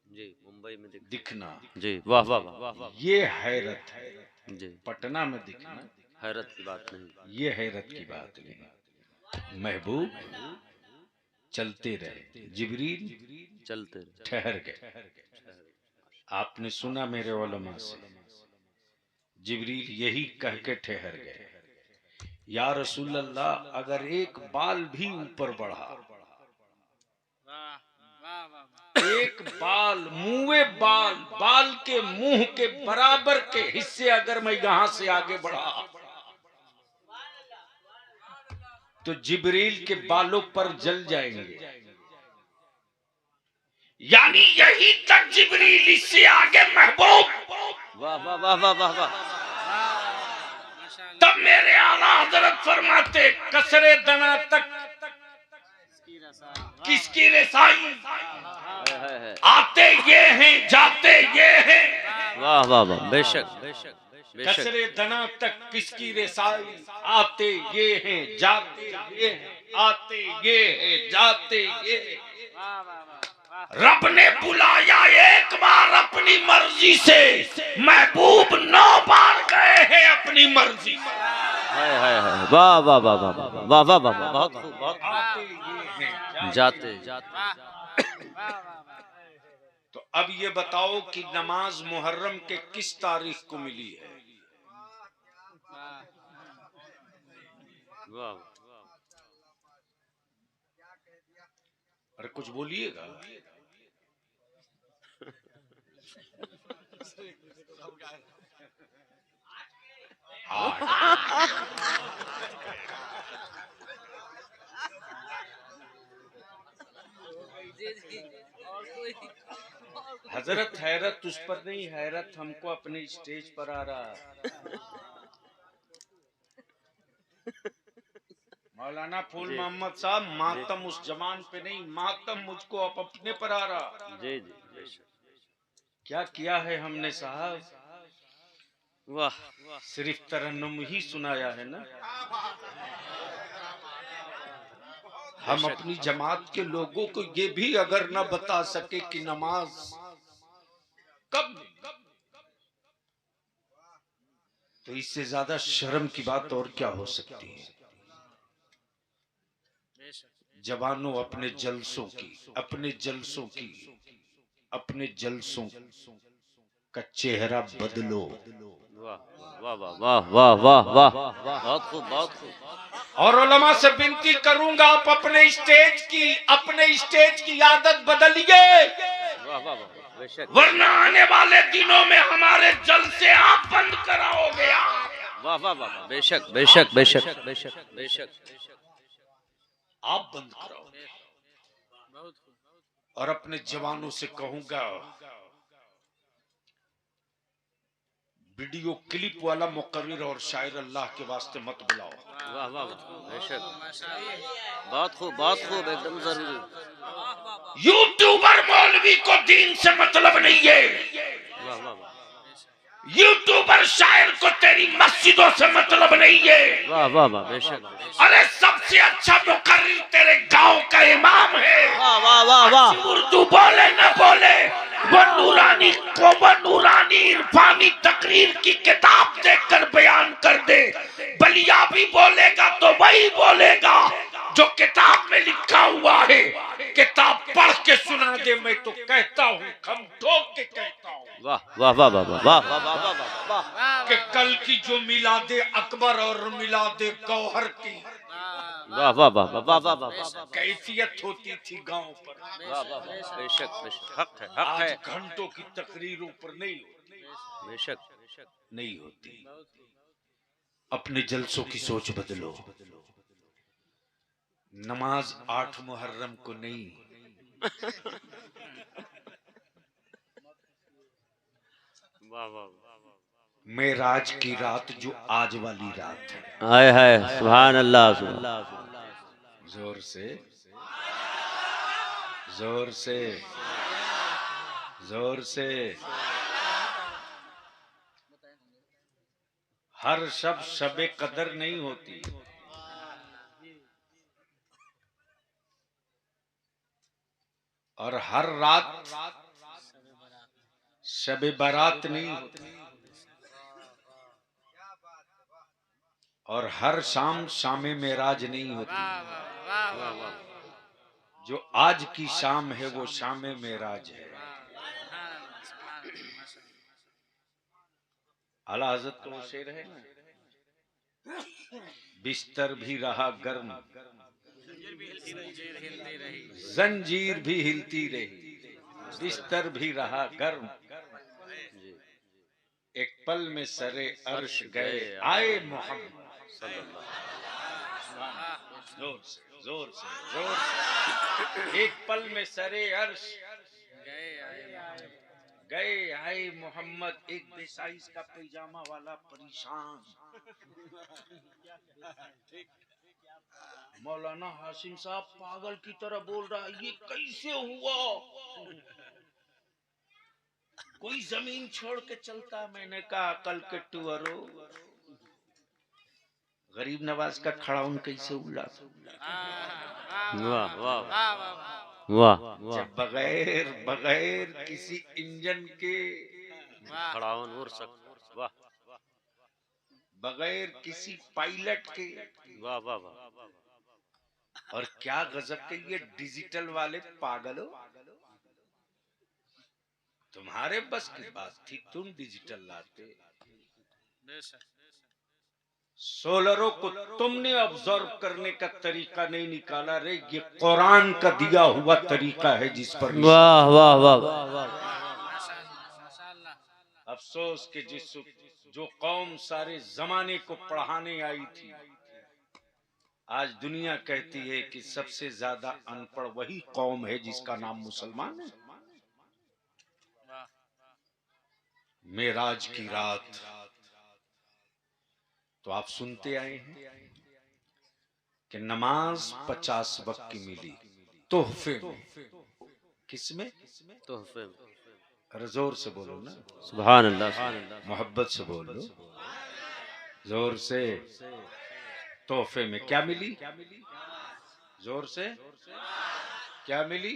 जी मुंबई में दिखना जी वाह वाह वाह वाह ये हैरत है। जी पटना में दिखना हैरत की बात नहीं। ये हैरत की बात नहीं। महबूब चलते रहे, जिब्रील चलते ठहर गए। आपने सुना मेरे उलमा से, जिब्रील यही कह के ठहर गए, या रसूल अल्लाह, अगर एक बाल भी ऊपर बढ़ा, वाह वाह वाह। एक बाल, मुँहे बाल, बाल के मुंह के बराबर के हिस्से अगर मैं यहां से आगे बढ़ा, तो जिब्रील के बालों पर जल जाएंगे। यानी यही तक जिब्रील, इससे आगे महबूब। वाह वाह वाह वाह वाह वाह। तब मेरे आला हजरत फरमाते, कसरे दना तक किसकी रसाई, आते ये हैं जाते ये हैं। वाह वाह वाह। बेशक बेशक बेशक। कसरे दना तक किसकी रसाई, आते ये हैं जाते ये हैं, आते ये हैं जाते ये हैं। वाह वाह वाह। रब ने बुलाया एक बार अपनी मर्जी से, महबूब 9 बार गए हैं अपनी मर्जी से। हाय हाय हाय। वाह वाह वाह वाह वाह वाह वाह वाह वाह। बहुत खूब बहुत खूब। आते ये हैं जाते तो अब ये बताओ कि नमाज मुहर्रम के किस तारीख को मिली है? वाह। अरे कुछ बोलिएगा। हजरत हैरत उस पर नहीं, हैरत हमको अपने स्टेज पर आ रहा। मौलाना फूल मोहम्मद साहब, मातम उस जमान पे नहीं, मातम मुझको अब अपने पर आ रहा। जी जी बेशक। क्या किया है हमने साहब? वाह सिर्फ तरन्नुम ही सुनाया है ना। हम अपनी जमात के लोगों को ये भी अगर न बता सके कि नमाज कब, तो इससे ज्यादा शर्म की बात और क्या हो सकती है। जवानों, अपने जलसों की, अपने जलसों की, अपने जलसों का चेहरा बदलो। वाह वाह वाह वाह वाह वाह वाह। बहुत खूब बहुत खूब। और उलमा से विनती करूंगा, आप अपने स्टेज की आदत बदलिए, वाह वाह वाह। बेशक। वरना आने वाले दिनों में हमारे जलसे आप बंद कराओगे। वाह वाह वाह। बेशक बेशक बेशक बेशक बेशक। आप बंद कराओगे। और अपने जवानों से कहूंगा, वीडियो क्लिप वाला मुकर्रिर और शायर अल्लाह के वास्ते मत बुलाओ। वाह वाह बेशक। बहुत खूब बहुत खूब। एकदम जरूरी। यूट्यूबर मौलवी को दीन से मतलब नहीं है। वाह वाह वाह। यूट्यूबर शायर को तेरी मस्जिदों से मतलब नहीं है। वाह वाह वाह। बेशक। अरे सबसे अच्छा मुकर्रिर तेरे गांव का इमाम है। वाह वाह वाह वाह। उर्दू बोले न बोले, वो नूरानी इरफानी तकरीर की किताब देखकर बयान कर दे। बलिया भी बोलेगा तो वही बोलेगा जो किताब में लिखा हुआ है। किताब पढ़ के सुना दे, मैं तो कहता हूँ, खम ठोक के कहता हूँ वाह वाह वाह वाह वाह वाह वाह वाह वाह वाह कि कल की जो मिलादे अकबर और मिलादे गौहर की वाह वाह वाह वाह वाह वाह वाह कैफियत होती थी गांव पर, वाह वाह बेशक बेशक हक है हक है आज घंटों की तकरीरों पर नहीं बेशक नहीं होती। अपने जलसों की सोच बदलो। नमाज 8 मुहर्रम को नहीं, वाह वाह मेराज की रात जो आज वाली रात है। हाय हाय सुभान अल्लाह सुभान जोर से जोर से जोर से। हर शबे कदर नहीं होती, और हर रात शबे बारात नहीं होती, और हर शाम शामे मेराज नहीं होती। जो आज की शाम है वो शामे मेराज है। आला हज़रत तो शेर है ना, बिस्तर भी रहा गर्म, जंजीर भी हिलती रही, बिस्तर भी रहा गर्म, एक पल में सरे अर्श गए आए मोहम्मद। जोर से जोर से जोर से। एक पल में सरे अर्श गए आए मोहम्मद। एक बेसाइज का पैजामा वाला परेशान मौलाना हाशिम साहब पागल की तरह बोल रहा है, ये कैसे हुआ? कोई जमीन छोड़ के चलता? मैंने कहा कल के टूअरो, गरीब नवाज का खड़ाउन कैसे उड़ा? वाह वाह वाह जब बगैर बगैर किसी इंजन के खड़ावन उड़ सकता, वाह बगैर किसी पायलट के, वाह वाह वाह और क्या गजब के ये डिजिटल वाले पागलो, तुम्हारे बस की बात थी, तुम डिजिटल लाते। सोलरों को तुमने ऑब्जर्व करने का तरीका नहीं निकाला रे, ये कुरान का दिया हुआ तरीका है जिस पर वाह वाह वाह अफसोस के जिस जो कौम सारे जमाने को पढ़ाने आई थी, आज दुनिया कहती है कि सबसे ज्यादा अनपढ़ वही कौम है जिसका नाम मुसलमान है। मेराज की रात तो आप सुनते आए हैं कि नमाज 50 वक्त की मिली तोहफे में। किसमें? तोहफे में। अरे जोर से बोलो ना, सुभान अल्लाह, मोहब्बत से बोलो, जोर से। तोहफे में क्या मिली? जोर से क्या मिली?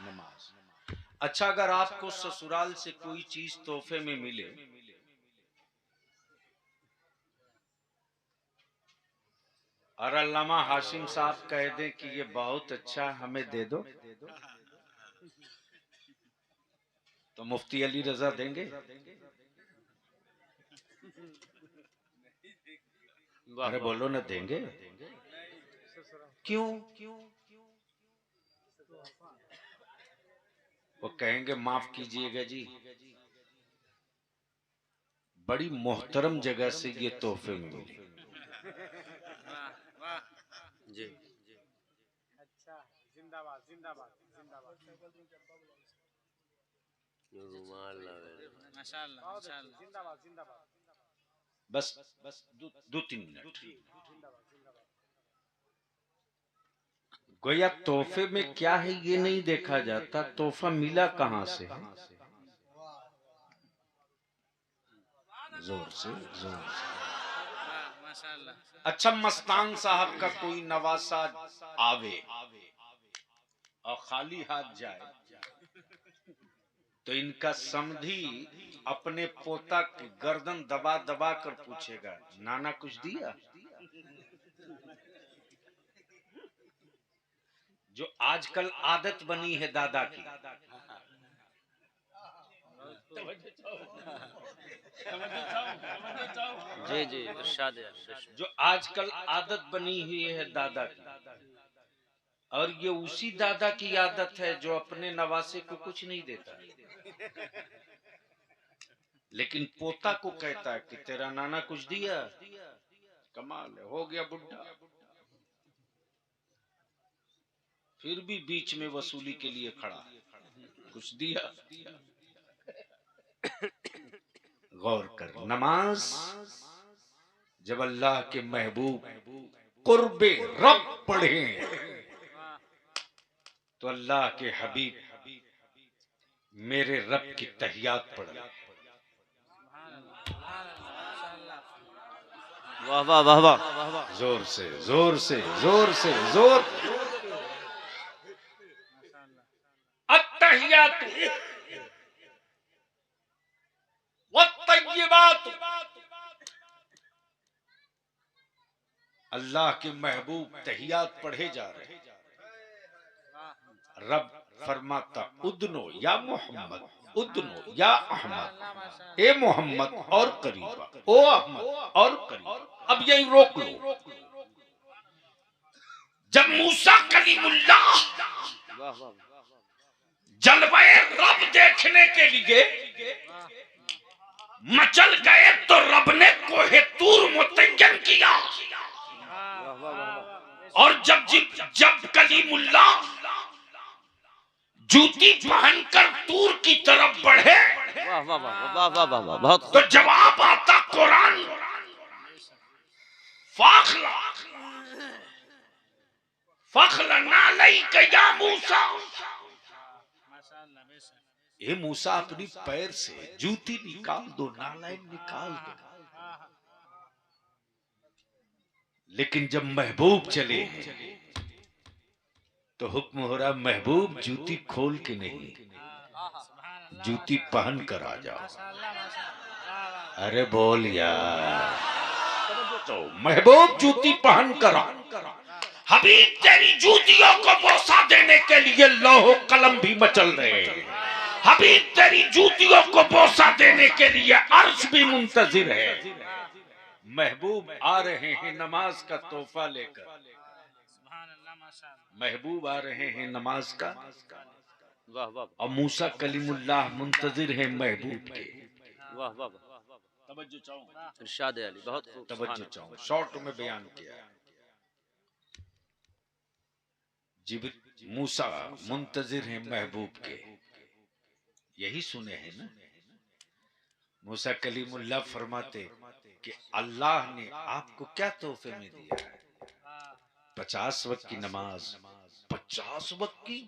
नमाज। अच्छा, अगर आपको ससुराल से कोई चीज तोहफे में मिले और अल्लामा हाशिम साहब कह दें कि ये बहुत अच्छा, हमें दे दो, तो मुफ्ती अली रजा देंगे? अरे बोलो ना, देंगे? क्यों? वो कहेंगे माफ कीजिएगा जी, बड़ी मोहतरम जगह से ये तोहफे में मिले। जी अच्छा, जिंदाबाद जिंदाबाद जिंदाबाद। माशाअल्लाह माशाअल्लाह, जिंदाबाद जिंदाबाद। बस दो तीन मिनट। गोया तोहफे में क्या है ये नहीं देखा जाता, तोहफा मिला कहां से है। जोर से जोर से। अच्छा, मस्तान साहब का कोई नवासा आवे और खाली हाथ जाए तो इनका समधी अपने पोता की गर्दन दबा दबा कर पूछेगा, नाना कुछ दिया? जो आजकल आदत बनी है दादा की। जी जी इरशाद है। जो आजकल आदत बनी हुई है दादा की, और ये उसी दादा की आदत है जो अपने नवासे को कुछ नहीं देता, लेकिन पोता को कहता है कि तेरा नाना कुछ दिया। कमाल है, हो गया बुढ़ा, फिर भी बीच में वसूली के लिए खड़ा, कुछ दिया? गौर कर, नमाज जब अल्लाह के महबूब कुर्बे रब पढ़े तो अल्लाह के हबीब मेरे रब की तहियात पढ़े। वाह वाह वाह वाह। जोर से जोर से जोर से जोर। अत्तहियातु वत्तय्यिबातु, अल्लाह के महबूब तहियात पढ़े जा रहे। रब फरमाता उदनो या मोहम्मद, उदनो या अहमद, ए मोहम्मद और करीबा, ओ अहमद और करीबा। अब यही रोक लो। जब मूसा कलीमुल्लाह जलवाए रब देखने के लिए मचल गए तो रब ने कोहे तूर मुतय्यन किया, और जब कलीमुल्लाह जूती पहनकर तूर की तरफ बढ़े वाह वाह वाह वाह वाह वाह बहुत। तो जवाब आता कुरान, फाखला फखला नालैक या मूसा। ये मूसा अपनी पैर से जूती निकाल दो, नालैन निकाल दो। लेकिन जब महबूब चले तो हुक्म हो रहा, महबूब जूती खोल के नहीं, जूती पहन कर आ जाओ। अरे बोल यार, तो महबूब जूती पहन कर आओ। हबीब तेरी जूतियों को बोसा देने के लिए लौह कलम भी मचल रहे हैं। हबीब तेरी जूतियों को बोसा देने के लिए अर्श भी मुंतजिर है। महबूब आ रहे हैं नमाज का तोहफा लेकर, महबूब आ रहे हैं नमाज का। वाह वाह। और मूसा कलीमुल्लाह मुंतजिर है महबूब के। वाह वाह वाह। तवज्जो चाहूं। इरशाद अली बहुत खूब। तवज्जो चाहूं, शॉर्ट में बयान किया है। मूसा मुंतजिर है महबूब के, यही सुने हैं ना। मूसा कलीमुल्लाह फरमाते कि अल्लाह ने आपको क्या तोहफे में दिया है? 50 वक्त की नमाज, 50 वक्त की।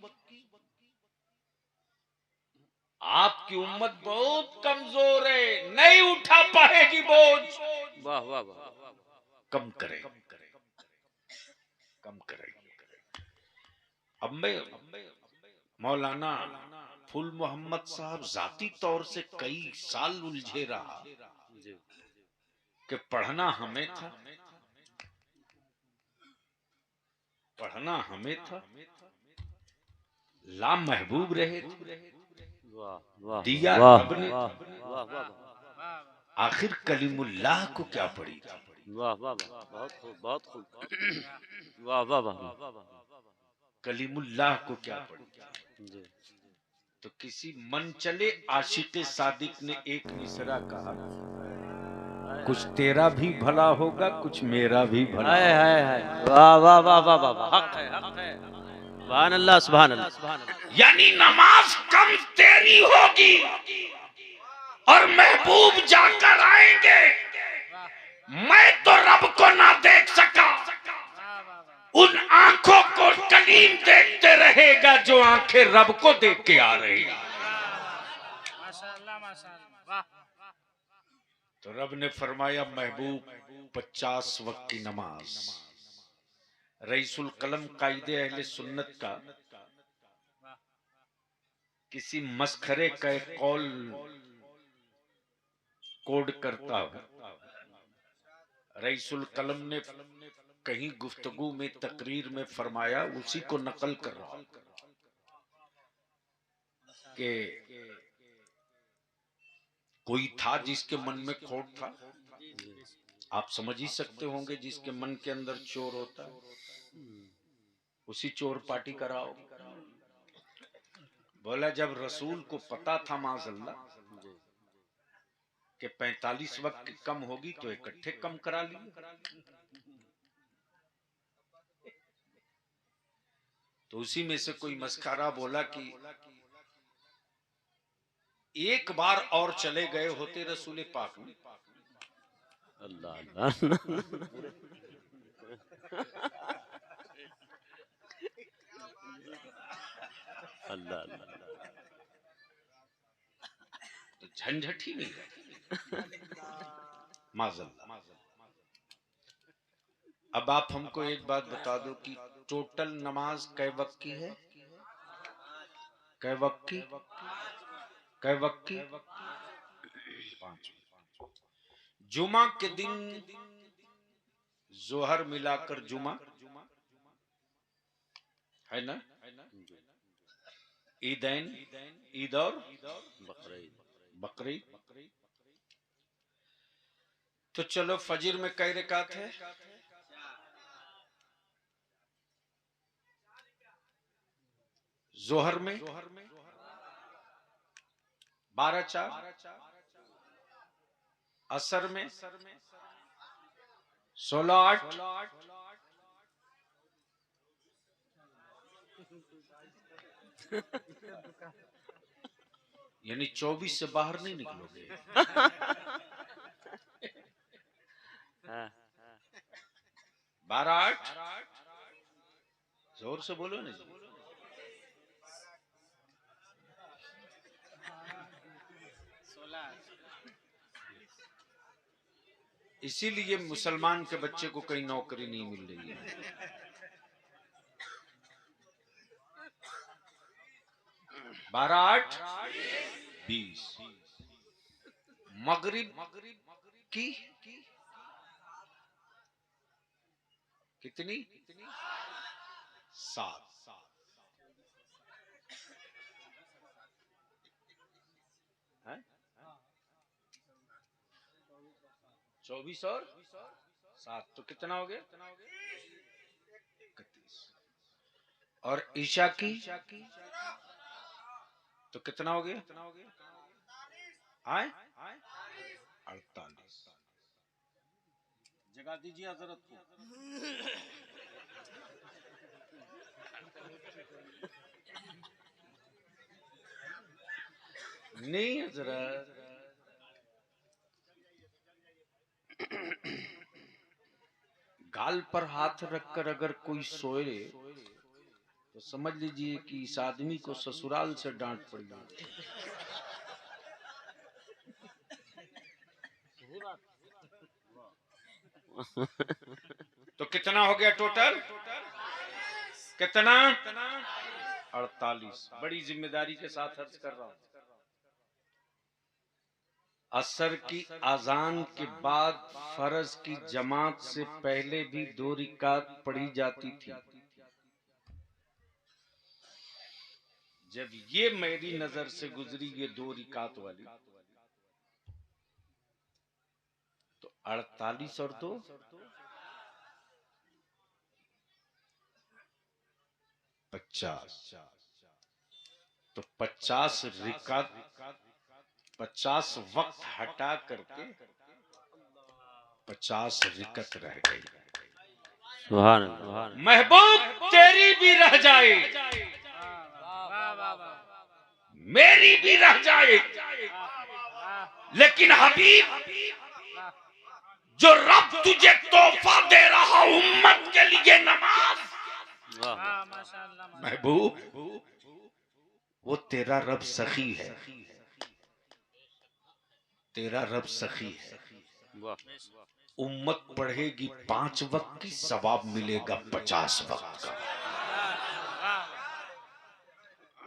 आपकी उम्मत बहुत कमजोर है, नहीं उठा पाएगी बोझ। वाह वाह वाह। कम करें, कम करें। अब मैं मौलाना फुल मोहम्मद साहब जाती तौर से कई साल उलझे रहा कि पढ़ना हमें था, पढ़ना हमें था, ला महबूब रहे थे, दिया रब ने। आखिर कलीमुल्लाह को क्या पड़ी थी? वाह वाह वाह बहुत खूब बहुत खूब। वाह वाह वाह। कलीमुल्लाह को क्या पड़ी थी? तो किसी मन चले आशिक़े सादिक ने एक मिसरा कहा, कुछ तेरा भी भला होगा, कुछ मेरा भी भला होगा। वाह वाह वाह वाह वाह। हक है हक है। सुभान अल्लाह सुभान अल्लाह। यानी नमाज कम तेरी होगी और महबूब जाकर आएंगे। मैं तो रब को ना देख सका, उन आंखों को कलीम देखते रहेगा जो आंखें रब को देख के आ रही हैं। तो रब ने फरमाया महबूब 50 वक्त की नमाज। रईसुल कलम कायदे अहले सुन्नत का किसी मस्खरे का एक कौल कोड करता हूं। रईसुल कलम ने कहीं गुफ्तगू में तकरीर में फरमाया, उसी को नकल कर रहा हूं कि कोई था जिसके मन में खोट था। आप समझ ही सकते होंगे, जिसके मन के अंदर चोर होता है उसी चोर पार्टी कराओ। बोला जब रसूल को पता था माज़अल्लाह कि 45 वक्त कम होगी तो इकट्ठे कम करा लिए। तो उसी में से कोई मस्कारा बोला कि एक बार और चले गए होते रसूल पाक में। अल्लाह अल्लाह अल्लाह तो झंझट ही नहीं रहती। माज़अल्लाह। अब आप हमको एक बात बता दो कि टोटल नमाज कै वक्त की है? कै वक्त की? कै वक्त की? 5। जुमा के दिन जोहर मिलाकर जुमा है ना, ईदैन, ईद और बकरीद। तो चलो फजर में कई रकात है? जोहर में 12-4, असर में 16-8, यानी 24 से बाहर नहीं निकलोगे। 12-8, जोर से बोलो ना जी। 16। इसीलिए मुसलमान के बच्चे को कहीं नौकरी नहीं मिल रही है। 12-8, 20। मगरिब की कितनी? 7। 24 और 7 तो कितना हो गया? 31। और ईशा की तो कितना हो गया? 48। जगा दीजिए हजरत को। नहीं हजरत, गाल पर हाथ रखकर अगर कोई सोए तो समझ लीजिए कि इस आदमी को ससुराल से डांट पड़ी। तो कितना हो गया टोटल? कितना? 48। बड़ी जिम्मेदारी के साथ अर्ज कर रहा हूं। असर की अजान के बाद फर्ज की जमात से पहले भी 2 रिकात पढ़ी जाती थी। जब ये मेरी नजर से गुजरी ये 2 रिकात वाली, तो 48 और 2 50। तो 50 रिकात, 50 वक्त हटा करके 50 रिकत रह गई। सुभान अल्लाह। महबूब तेरी भी रह जाए, मेरी भी रह जाए, लेकिन हबीब जो रब तुझे तोहफा दे रहा उम्मत के लिए नमाज, महबूब वो तेरा रब सखी है, तेरा रब सखी है। उम्मत पढ़ेगी 5 वक्त की, सवाब मिलेगा 50 वक्त का।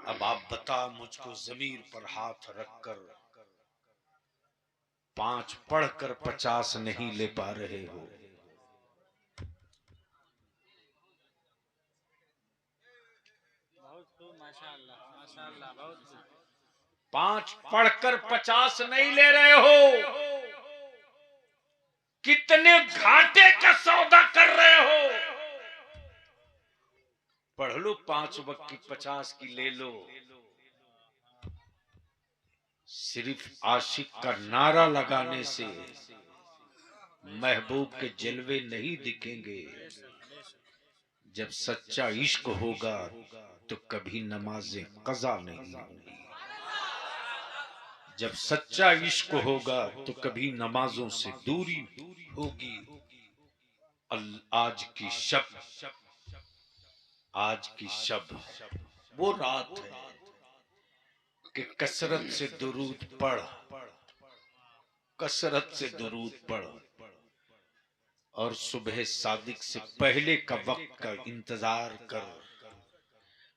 अब आप बता मुझको जमीर पर हाथ रखकर 5 पढ़कर 50 नहीं ले पा रहे हो। बहुत खूब, माशाअल्लाह माशाअल्लाह, बहुत खूब। 5 पढ़कर 50 नहीं ले रहे हो। कितने घाटे का सौदा कर रहे हो। पढ़ लो 5 वक्त की 50 की ले लो। सिर्फ आशिक का नारा लगाने से महबूब के जलवे नहीं दिखेंगे। जब सच्चा इश्क होगा तो कभी नमाजें कज़ा नहीं होंगी। जब सच्चा इश्क होगा तो कभी नमाजों से दूरी होगी। आज की शब वो रात है कि कसरत से दुरूद पढ़, कसरत से दुरूद पढ़ और सुबह सादिक से पहले का वक्त का इंतजार कर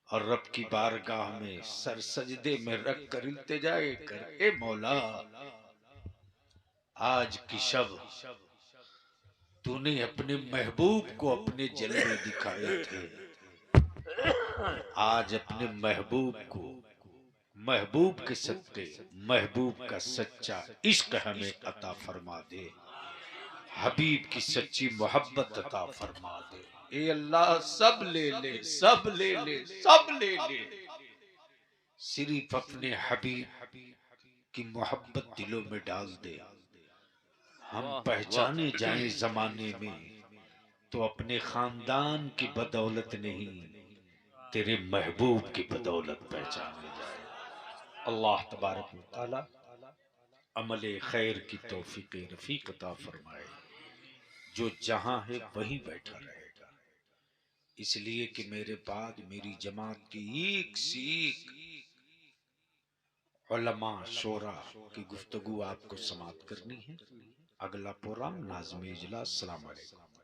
और रब की बारगाह में सर सजदे में रख कर इल्तिजाए कर, ए मौला आज की शब तूने अपने महबूब को अपने जलवे दिखाए थे। आज अपने महबूब को, महबूब के सत्ते, महबूब का सच्चा इश्क हमें अता फरमा दे। हबीब की सच्ची मोहब्बत अता फरमा दे। ए अल्लाह सब ले ले, सब ले ले, सब ले ले। सिर्फ अपने हबीब की मोहब्बत दिलों में डाल दे। हम पहचाने जाएं जमाने में तो अपने खानदान की बदौलत नहीं, तेरे महबूब की बदौलत पहचाने जाए। अल्लाह तबारक व तआला अमले खैर की तौफीक रफीक अता फरमाए। जो जहां है वहीं बैठा रहेगा, इसलिए कि मेरे बाद मेरी जमात की एक से एक उलमा शोरा की गुफ्तगू आपको समाप्त करनी है। अगला प्रोग्राम नाज़िम इजलास। अस्सलाम वालेकुम।